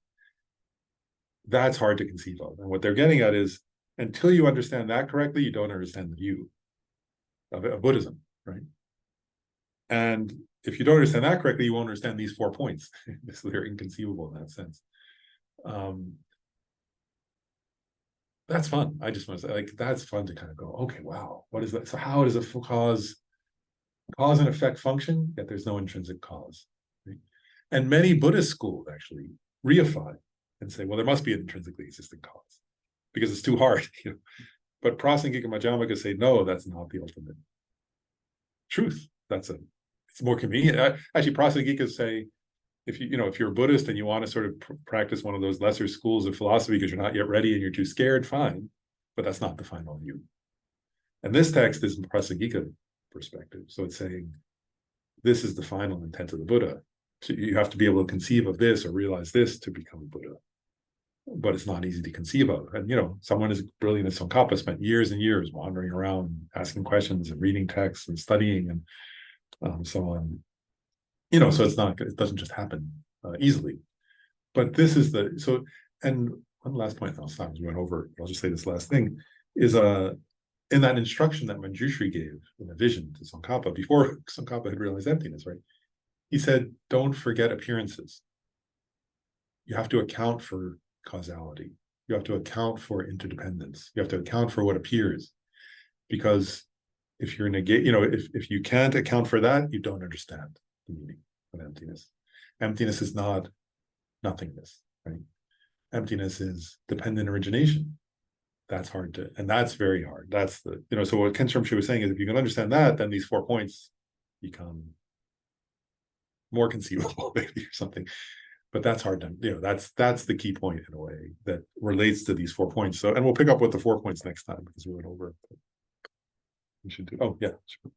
That's hard to conceive of. And what they're getting at is, until you understand that correctly, you don't understand the view of Buddhism, right? And if you don't understand that correctly, you won't understand these 4 points. So they're inconceivable in that sense. That's fun. I just want to say, that's fun to kind of go, okay, wow, what is that? So how does a cause and effect function? Yet there's no intrinsic cause. Right? And many Buddhist schools actually reify and say, well, there must be an intrinsically existing cause because it's too hard. But Prasangika and Madhyamaka say, no, that's not the ultimate truth. It's more convenient. Actually, Prasagikas say, if you're a Buddhist and you want to sort of practice one of those lesser schools of philosophy because you're not yet ready and you're too scared, fine, but that's not the final view. And this text is from Prasangika perspective. So it's saying, this is the final intent of the Buddha. So you have to be able to conceive of this or realize this to become a Buddha. But it's not easy to conceive of. And, someone as brilliant as Tsongkhapa spent years and years wandering around, asking questions and reading texts and studying and so on. So it doesn't just happen easily. But this is and one last point, I'll stop as we went over, I'll just say this last thing, is in that instruction that Manjushri gave in a vision to Tsongkhapa, before Tsongkhapa had realized emptiness, right? He said, don't forget appearances. You have to account for causality. You have to account for interdependence. You have to account for what appears. Because if you're if you can't account for that, you don't understand the meaning of emptiness. Emptiness is not nothingness, right? Emptiness is dependent origination. That's hard and that's very hard. That's so what Kenshin Rinpoche was saying is, if you can understand that, then these 4 points become more conceivable, maybe, or something. But that's hard to, that's the key point in a way that relates to these 4 points. So, and we'll pick up with the 4 points next time because we went over it. We should do, oh yeah, sure.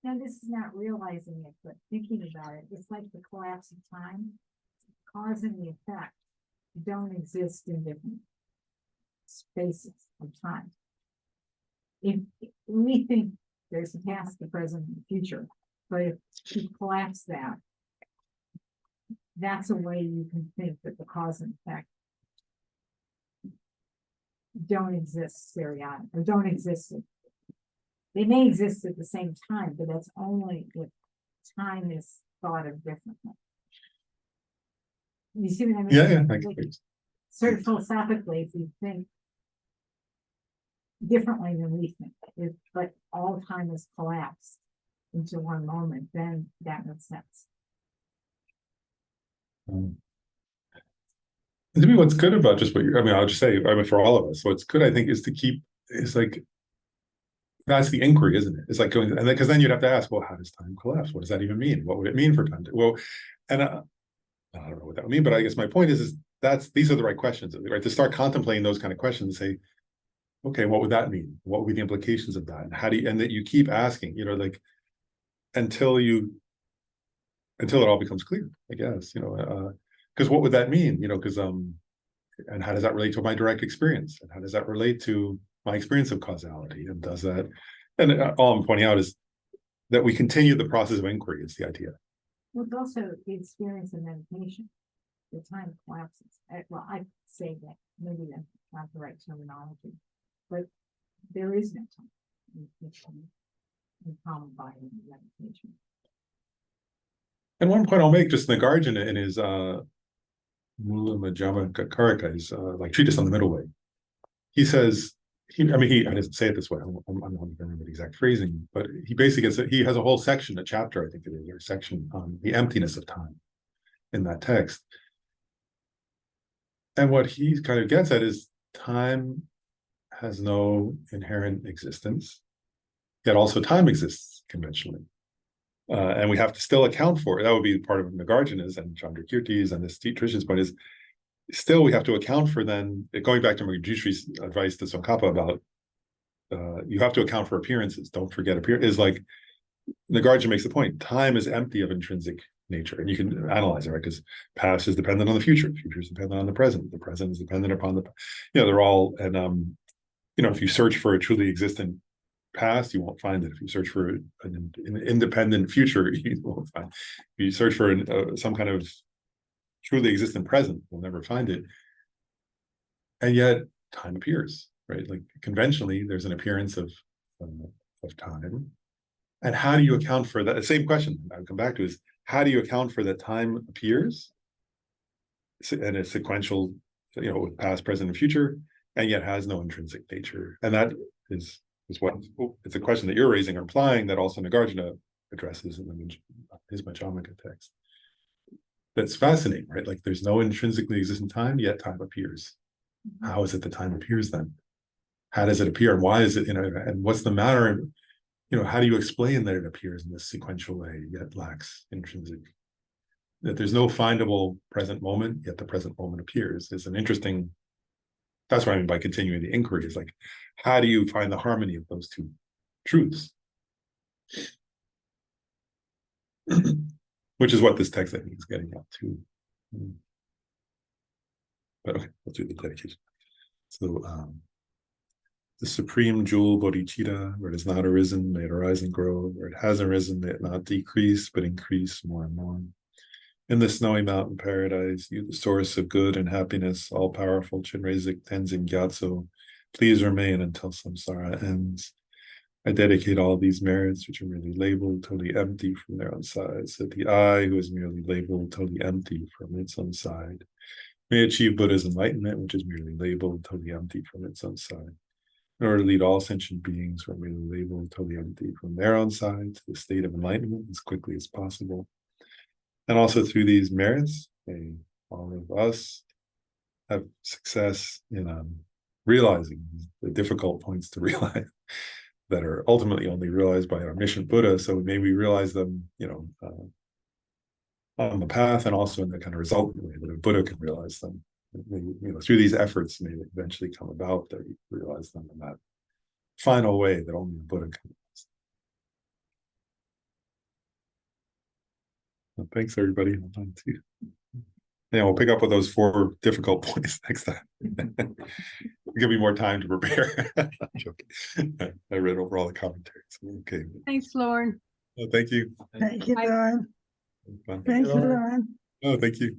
Now, this is not realizing it, but thinking about it, it's like the collapse of time. Cause and the effect don't exist in different spaces of time. If we think there's a past, the present, and the future, but if you collapse that, that's a way you can think that the cause and effect don't exist seriatim, or don't exist They may exist at the same time, but that's only if time is thought of differently. You see what I mean? Yeah, I Like, get sort of philosophically, if you think differently than we think, if but all time is collapsed into one moment, then that makes sense. To me, what's good about just what I mean, I'll just say, I mean, for all of us, what's good, I think, is to keep, is like, that's the inquiry, isn't it? It's like going, and then, because then you'd have to ask, well, how does time collapse? What does that even mean? What would it mean for time? Well, and I don't know what that would mean, but I guess my point is these are the right questions, right? To start contemplating those kind of questions, say, okay, what would that mean? What would be the implications of that? And how do you, and that you keep asking, like, until it all becomes clear, I guess, because what would that mean? Because and how does that relate to my direct experience? And how does that relate to my experience of causality? And does that, and all I'm pointing out is that we continue the process of inquiry is the idea. Well, it's also the experience of meditation. The time collapses. Well, I say that, maybe that's not the right terminology, but there is no time in common body and meditation. And one point I'll make, just Nagarjuna in his Mula Majjhima Karika, is like treatise on the middle way. He says, I doesn't say it this way, I'm not going to remember the exact phrasing, but he basically he has a whole section, a chapter, I think it is, or a section on the emptiness of time in that text. And what he kind of gets at is time has no inherent existence, yet also time exists conventionally. And we have to still account for it. That would be part of Nagarjuna's and Chandrakirti's and this Trish's point is still we have to account for then, going back to Manjushri's advice to Tsongkhapa about you have to account for appearances. Don't forget is like Nagarjuna makes the point, time is empty of intrinsic nature. And you can analyze it, right? Because past is dependent on the future is dependent on the present is dependent upon the, they're all, and if you search for a truly existent past, you won't find it. If you search for an independent future, you won't find it. If you search for some kind of truly existent present, you'll never find it. And yet time appears, right? Like conventionally, there's an appearance of time. And how do you account for that? The same question I would come back to is, how do you account for that time appears and a sequential, with past, present, and future, and yet has no intrinsic nature? And that is what it's a question that you're raising or implying that also Nagarjuna addresses in his Majjhimaka text. That's fascinating, right? Like there's no intrinsically existent time, yet time appears. How is it that time appears then? How does it appear? And why is it, and what's the matter? How do you explain that it appears in this sequential way, yet lacks intrinsic? That there's no findable present moment, yet the present moment appears is an interesting. That's what I mean by continuing the inquiry, is like, how do you find the harmony of those two truths? Which is what this text, I think, is getting at too. But okay, let's do the dedication. So the supreme jewel bodhicitta, where it has not arisen, may it arise and grow. Where it has arisen, may it not decrease, but increase more and more. In the snowy mountain paradise, you, the source of good and happiness, all-powerful Chenrezig Tenzin Gyatso, please remain until samsara ends. I dedicate all these merits, which are merely labeled, totally empty from their own side, so that the I, who is merely labeled, totally empty from its own side, may achieve Buddha's enlightenment, which is merely labeled, totally empty from its own side, in order to lead all sentient beings who are merely labeled, totally empty from their own side, to the state of enlightenment as quickly as possible. And also through these merits, may all of us have success in realizing the difficult points to realize that are ultimately only realized by our mission Buddha. So may we realize them, on the path, and also in the kind of resultant way that a Buddha can realize them. Through these efforts may eventually come about that we realize them in that final way that only a Buddha can. Well, thanks, everybody. Yeah, we'll pick up with those 4 difficult points next time. Give me more time to prepare. I'm joking. I read over all the commentaries. Okay. Thanks, Lauren. Oh, thank you. Thank you, Bye. Lauren. Fun. Thank you, Lauren. Oh, thank you.